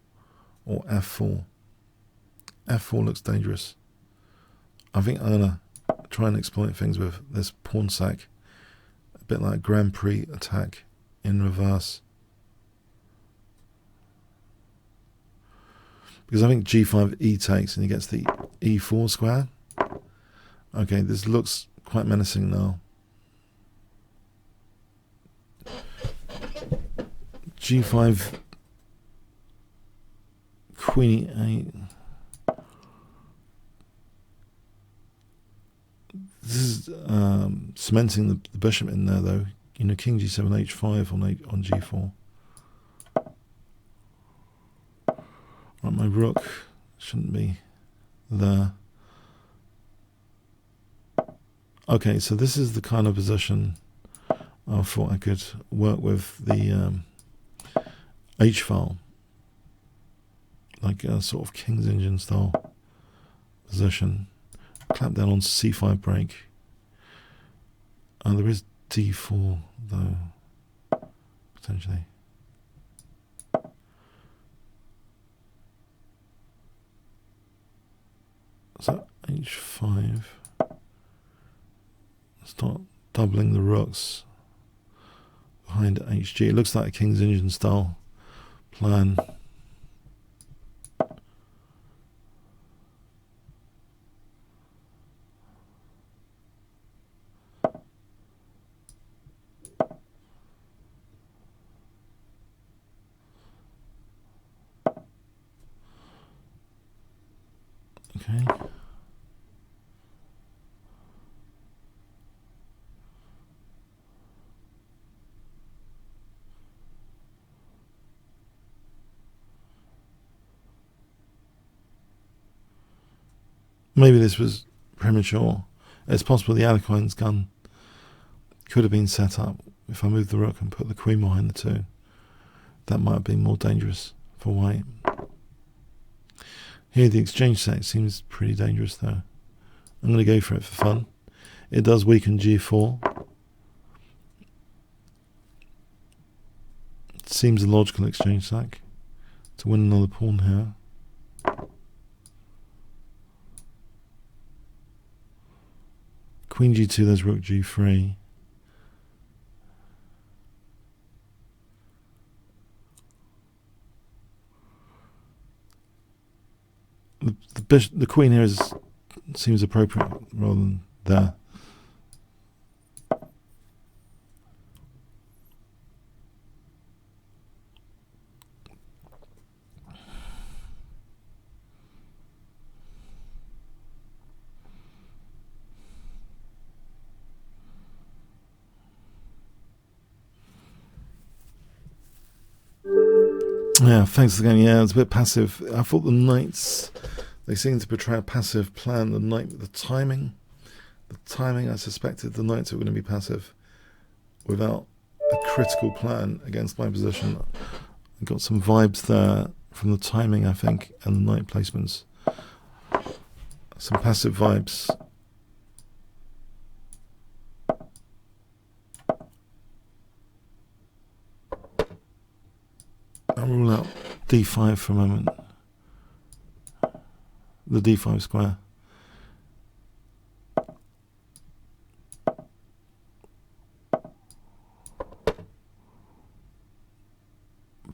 or f4. f4 looks dangerous. I think I'm going to try and exploit things with this pawn sack, a bit like Grand Prix attack in reverse. Because I think g5 e takes and he gets the e4 square. Okay, this looks quite menacing now. g5 queen e8. This is cementing the bishop in there though. King g7 h5 on g4. Right, my rook shouldn't be there. Okay, so this is the kind of position I thought I could work with the H file, like a sort of King's Engine style position. Clap down on c5 break. There is d4 though, potentially. So h5, start doubling the rooks behind hg. It looks like a King's Engine style plan. Okay. Maybe this was premature. It's possible the Alequine's gun could have been set up. If I move the rook and put the queen behind the 2, that might have been more dangerous for white. Here the exchange set seems pretty dangerous though. I'm going to go for it for fun. It does weaken g4. It seems a logical exchange sack to win another pawn here. Queen g2, there's rook g3. The queen here seems appropriate rather than there. Yeah, thanks again. Yeah, it's a bit passive. I thought the knights, they seem to portray a passive plan. The timing, I suspected the knights were going to be passive without a critical plan against my position. I got some vibes there from the timing, I think, and the knight placements. Some passive vibes. I'll rule out d5 for a moment. The d5 square.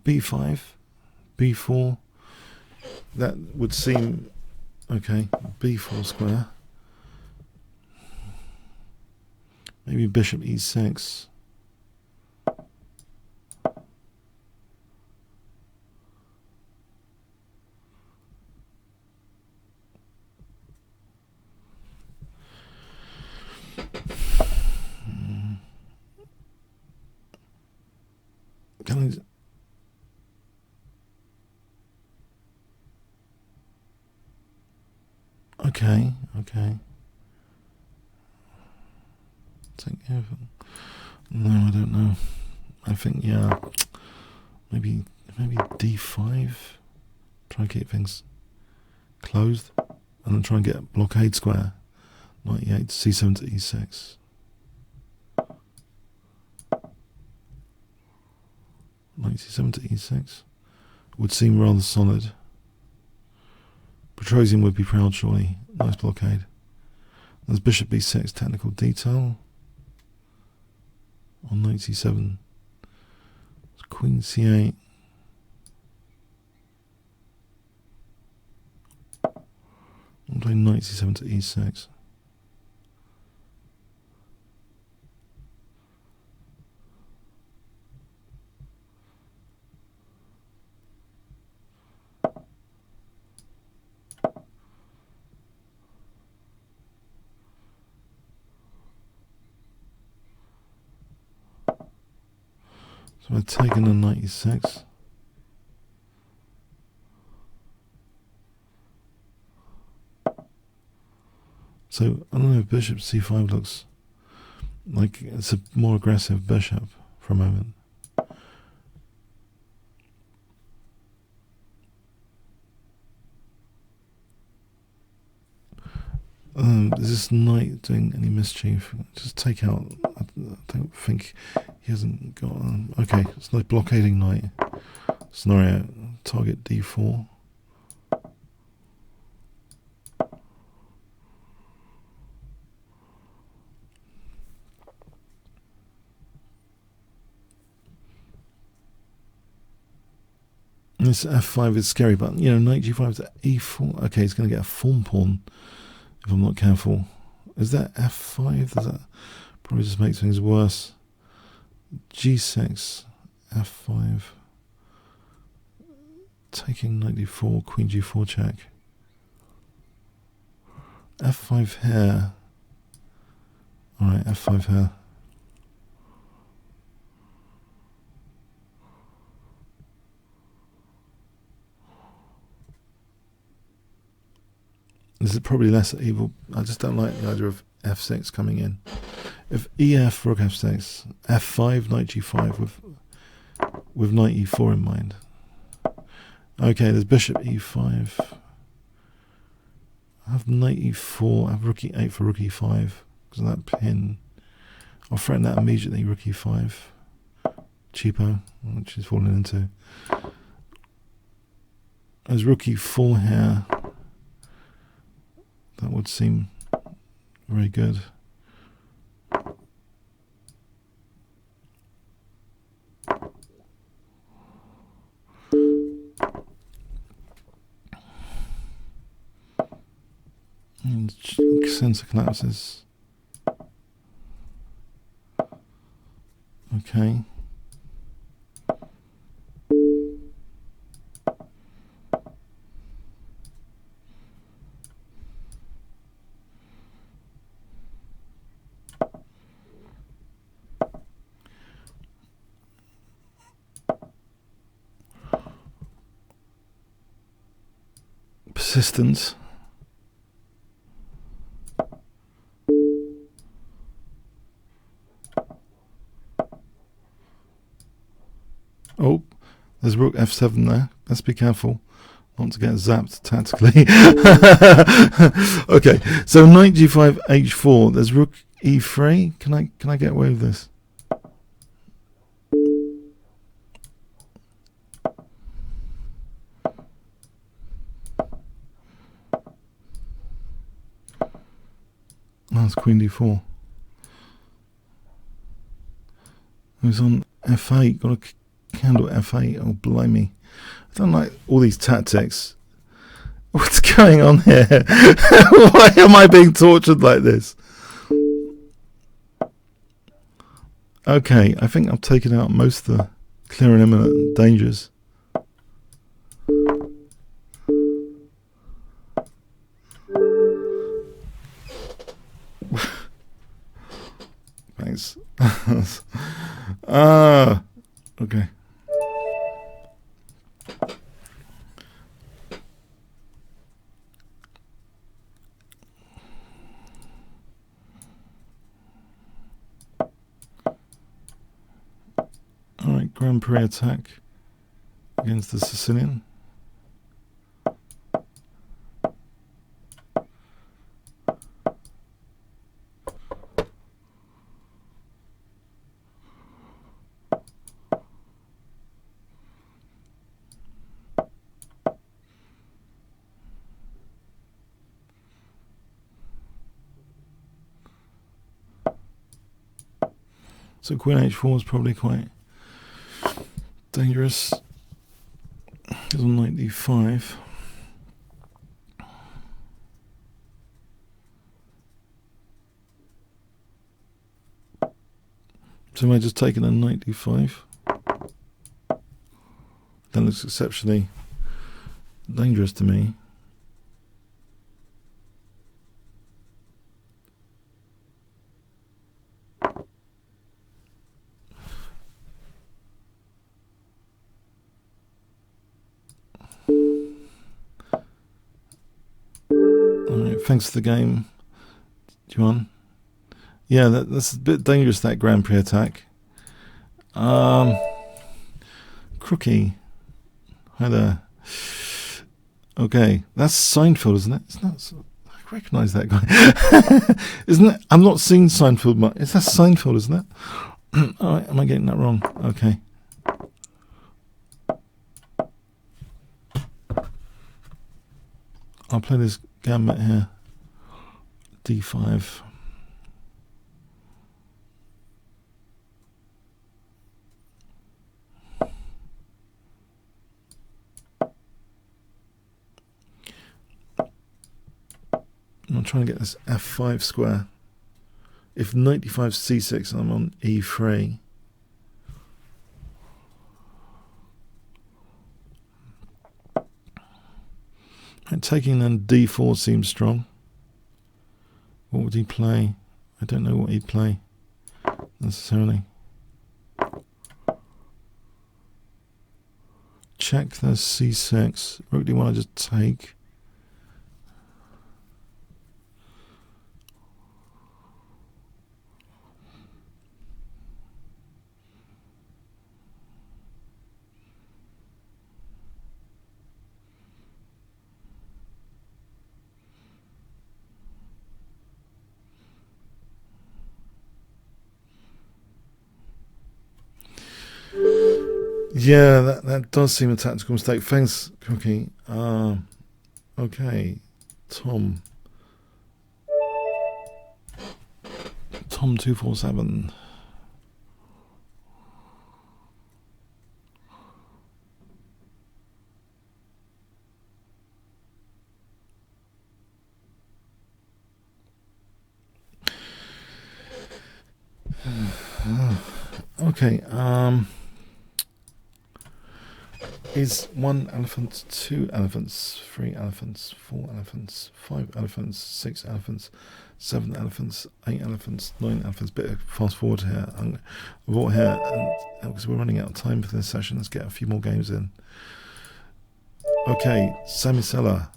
b5, b4. That would seem okay. b4 square. Maybe bishop e6. Okay. Take care of it. No, I don't know. I think, yeah, maybe d5. Try and keep things closed, and then try and get a blockade square. Knight e8, c7 to e6. Knight c7 to e6 would seem rather solid. Petrosian would be proud, surely. Nice blockade. There's bishop b6, technical detail. On knight c7. Queen c8. I'm playing knight c7 to e6. So I've taken a knight e6. So I don't know if bishop c5 looks like it's a more aggressive bishop for a moment. Is this knight doing any mischief? Just take out. I don't think he hasn't got. Okay, it's like blockading knight scenario. Target d4. This f5 is scary, but you know, knight g5 is e4. Okay, he's going to get a form pawn if I'm not careful. Is that f5? Does that probably just makes things worse? g6, f5, taking knight d4, queen g4 check. f5 here. Alright, f5 here. This is probably less evil. I just don't like the idea of f6 coming in. If ef, rook f6, f5, knight g5 with knight e4 in mind. Okay, there's bishop e5. I have knight e4, I have rook e8 for rook e5 because of that pin. I'll threaten that immediately, rook e5. Cheapo, which is falling into. There's rook e4 here. That would seem very good. And center collapses. Okay. Persistence. Oh, there's rook f7 there. Let's be careful not to get zapped tactically. Okay, so knight g5 h4. There's rook e3. Can I get away with this? That's queen d4. Who's on f8? Got a candle f8. Oh, blimey. I don't like all these tactics. What's going on here? Why am I being tortured like this? Okay, I think I've taken out most of the clear and imminent dangers. Thanks. Okay. Alright, Grand Prix attack against the Sicilian. So Queen h4 is probably quite dangerous. Because on knight d5. So am I just taking a knight d5? That looks exceptionally dangerous to me. Thanks for the game, Juan. Yeah, that's a bit dangerous, that Grand Prix attack. Crookie. Hi there. Okay, that's Seinfeld, isn't it? Isn't that, I recognise that guy. Isn't it? I'm not seeing Seinfeld much. Is that Seinfeld, isn't it? Alright, am I getting that wrong? Okay. I'll play this gambit here. d5. I'm trying to get this f5 square. If knight d5 c6, I'm on e3. And taking then d4 seems strong. What would he play? I don't know what he'd play necessarily. Check the c6. Rook d1 I just take. Yeah, that does seem a tactical mistake. Thanks, Cookie. Okay, Tom 247. Okay, is 1 elephant, 2 elephants, 3 elephants, 4 elephants, 5 elephants, 6 elephants, 7 elephants, 8 elephants, 9 elephants. Bit of fast forward here. I brought here, and because we're running out of time for this session, let's get a few more games in. Okay, Samisela.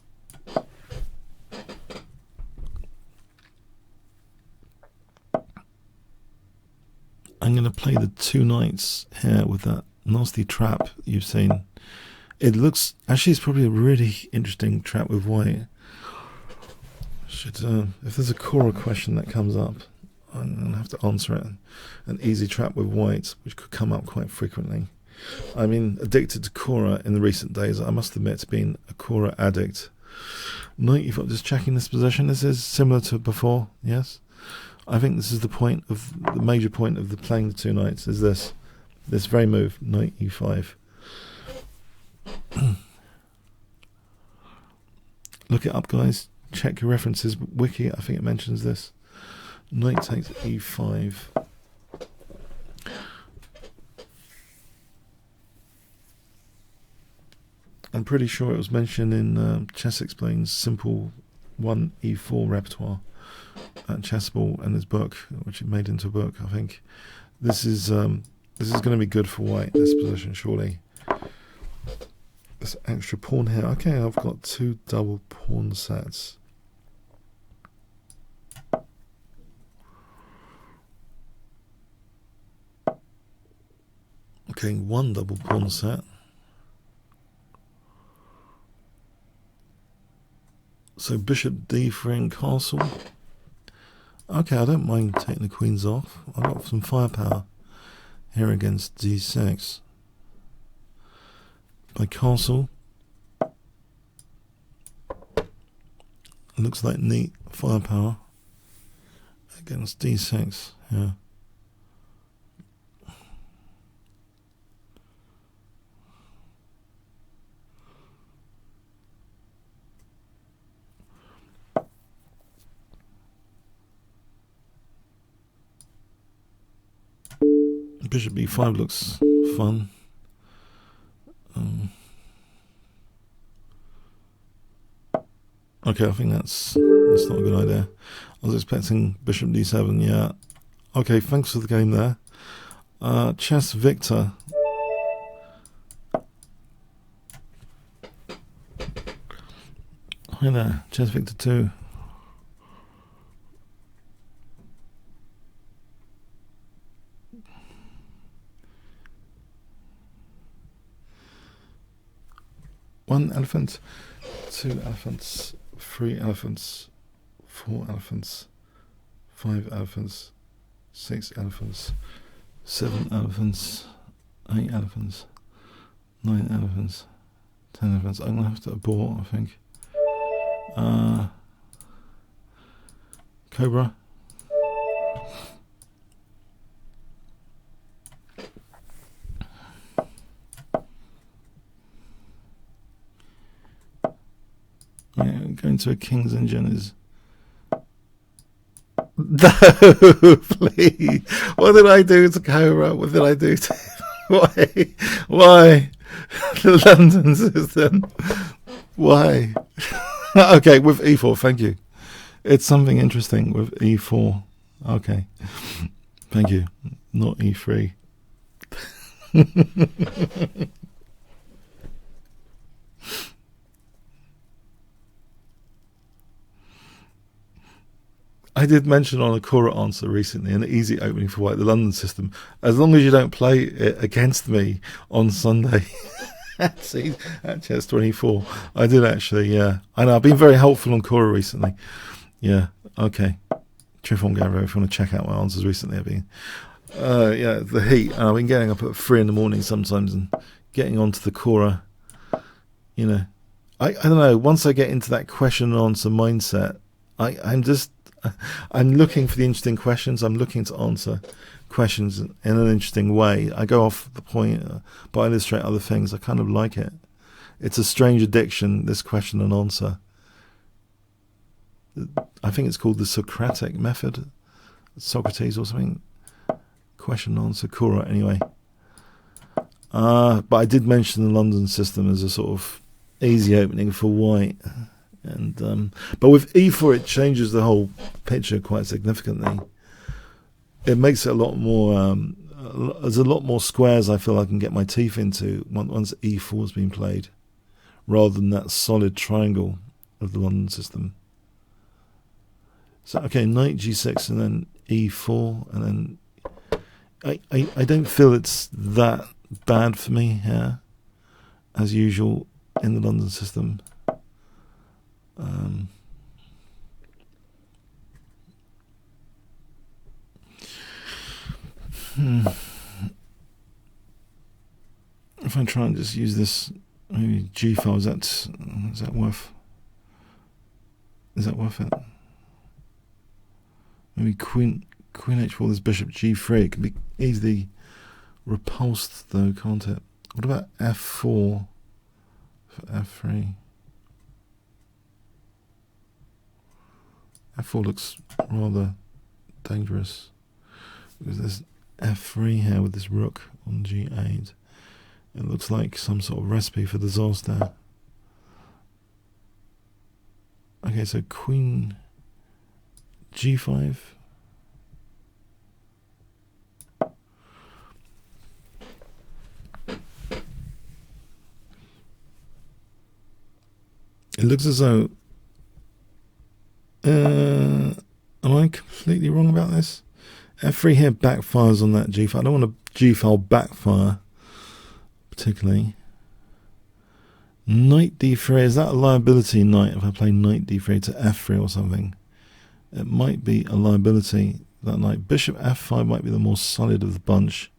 I'm going to play the 2 knights here with that nasty trap you've seen. It looks, actually it's probably a really interesting trap with white. Should, if there's a Cora question that comes up, I'm going to have to answer it. An easy trap with white, which could come up quite frequently. I mean, addicted to Cora in the recent days. I must admit to being a Cora addict. Knight, you've got just checking this position. This is similar to before, yes? I think this is the point of the major point of the playing the 2 knights is this very move, knight e5. Look it up, guys. Check your references. Wiki, I think it mentions this. Knight takes e5. I'm pretty sure it was mentioned in Chess Explains Simple 1 e4 repertoire. Chessball and his book, which it made into a book. I think this is going to be good for white. This position, surely. This extra pawn here. Okay, I've got 2 double pawn sets. Okay, 1 double pawn set. So bishop d3 in castle. Okay, I don't mind taking the queens off. I've got some firepower here against d6. By castle. Looks like neat firepower against d6. Yeah. Bishop b5 looks fun. Okay, I think that's not a good idea. I was expecting bishop d7. Yeah. Okay, thanks for the game there. Chess Victor. Hi there, Chess Victor 2. One elephant, 2 elephants, 3 elephants, 4 elephants, 5 elephants, 6 elephants, 7 elephants, 8 elephants, 9 elephants, 10 elephants. I'm going to have to abort, I think. Cobra. Going to a King's Engine is... No, please. What did I do to Cobra? What did I do to... Why? The London system. Why? Okay, with e4, thank you. It's something interesting with e4. Okay. Thank you. Not e3. I did mention on a Quora answer recently an easy opening for white, the London system, as long as you don't play it against me on Sunday. See, at Chess 24. I did actually, yeah. I know, I've been very helpful on Quora recently. Yeah, okay. Trifon Gavro, if you want to check out my answers recently, I've been, yeah, the heat. And I've been getting up at 3 in the morning sometimes and getting onto the Quora. You know, I don't know, once I get into that question and answer mindset, I'm looking for the interesting questions. I'm looking to answer questions in an interesting way. I go off the point, but I illustrate other things. I kind of like it. It's a strange addiction, this question and answer. I think it's called the Socratic method, Socrates or something. Question and answer, Quora, anyway. But I did mention the London system as a sort of easy opening for white. And but with e4 it changes the whole picture quite significantly. It makes it a lot more there's a lot more squares I feel I can get my teeth into once e4 has been played, rather than that solid triangle of the London system. So okay, knight g6 and then e4, and then I don't feel it's that bad for me here, as usual in the London system. If I try and just use this, maybe G file, is that worth? Is that worth it? Maybe Queen H4. This Bishop G3. It can be easily repulsed though, can't it? What about F4 for F3? F4 looks rather dangerous because there's F3 here with this rook on G8. It looks like some sort of recipe for disaster. Okay, so Queen G5. It looks as though... am I completely wrong about this? F3 here backfires on that G file. I don't want a G file backfire particularly. Knight D3, is that a liability knight if I play Knight D3 to F3 or something? It might be a liability, that knight. Bishop F5 might be the more solid of the bunch.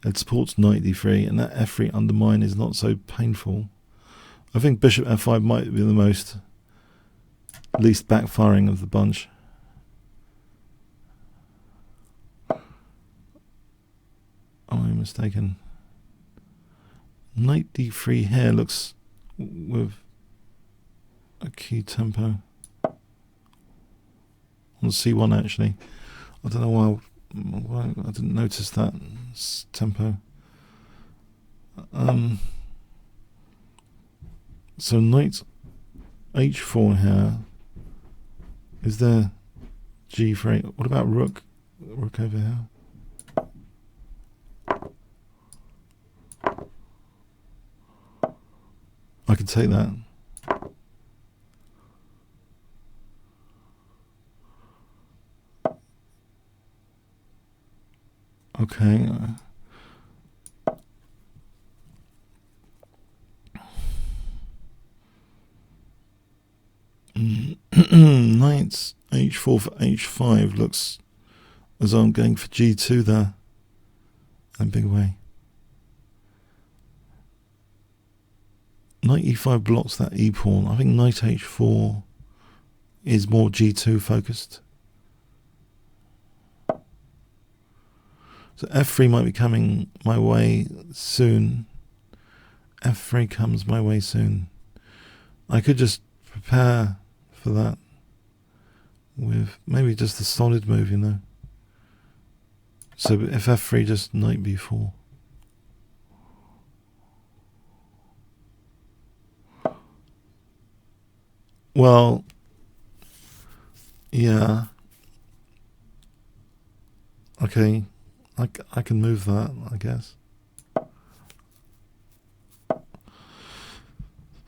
It supports Knight D3, and that F3 undermine is not so painful. I think Bishop F5 might be the most least backfiring of the bunch. Am I mistaken? Knight D3 here looks with a key tempo on C1 actually. I don't know why I didn't notice that tempo. So Knight H4 here. Is there G3? What about Rook? Rook over here. I can take that. Okay. Knight H4 for H5 looks as though I'm going for G2 there. In a big way. Knight E5 blocks that E pawn. I think Knight H4 is more G2 focused. So F3 might be coming my way soon. F3 comes my way soon. I could just prepare for that with maybe just a solid move, you know. So if F3, just Knight B4. Well, Yeah. Okay. I can move that, I guess.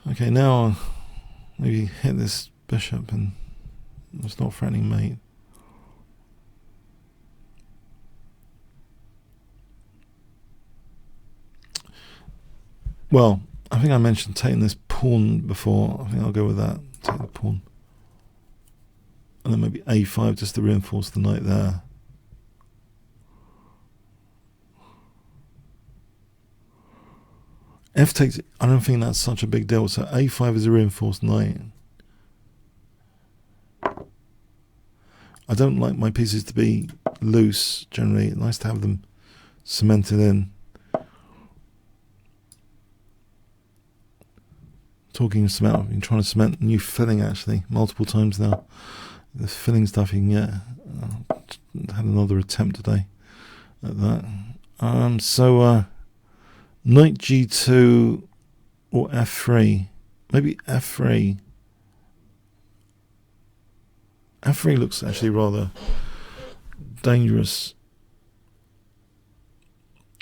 Okay, now maybe hit this bishop and it's not threatening mate. Well, I think I mentioned taking this pawn before. I think I'll go with that. Take the pawn. And then maybe a5 just to reinforce the knight there. F takes, I don't think that's such a big deal. So a5 is a reinforced knight. I don't like my pieces to be loose generally. It's nice to have them cemented in. Talking of cement, I've been trying to cement new filling actually multiple times now. The filling stuff you can get. I had another attempt today at that. Knight g2 or f3. Maybe f3. f3 looks actually rather dangerous.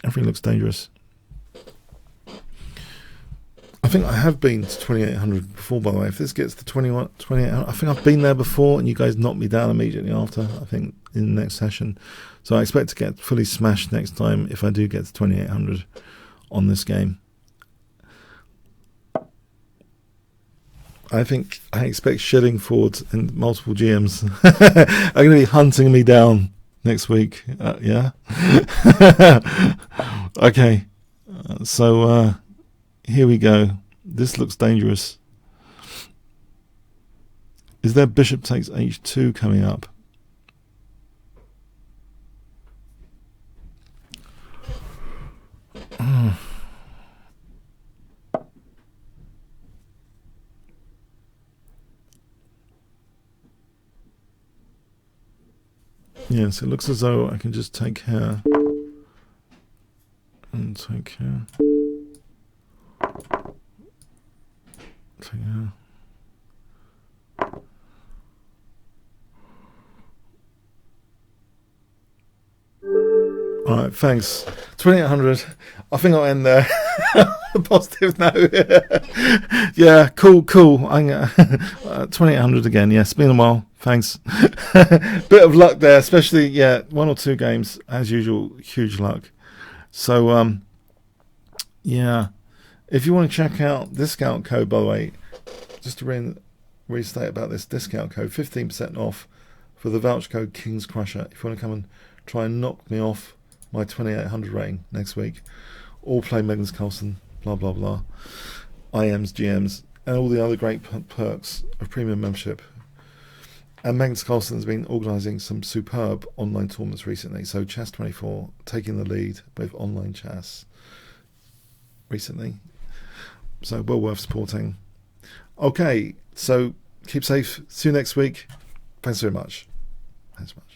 f3 looks dangerous. I think I have been to 2800 before, by the way. If this gets to 2800, I think I've been there before and you guys knocked me down immediately after, I think, in the next session. So I expect to get fully smashed next time if I do get to 2800 on this game. I expect shitting forwards and multiple GMs are going to be hunting me down next week. Yeah? Okay. Here we go. This looks dangerous. Is there bishop takes h2 coming up? Yes, it looks as though I can just take here and take here. Take here. Alright, thanks. 2800. I think I'll end there. Positive note. Yeah, cool. I'm 2800 again. Yeah, it's been a while. Thanks. Bit of luck there, especially, yeah, 1 or 2 games, as usual, huge luck. So, yeah. If you want to check out discount code, by the way, just to restate about this discount code, 15% off for the voucher code Kingscrusher. If you want to come and try and knock me off my 2800 rating next week, or play Magnus Carlsen, blah blah blah, IMs, GMs, and all the other great perks of premium membership. And Magnus Carlsen has been organising some superb online tournaments recently. So Chess24 taking the lead with online chess recently. So well worth supporting. Okay, so keep safe. See you next week. Thanks very much. Thanks so much.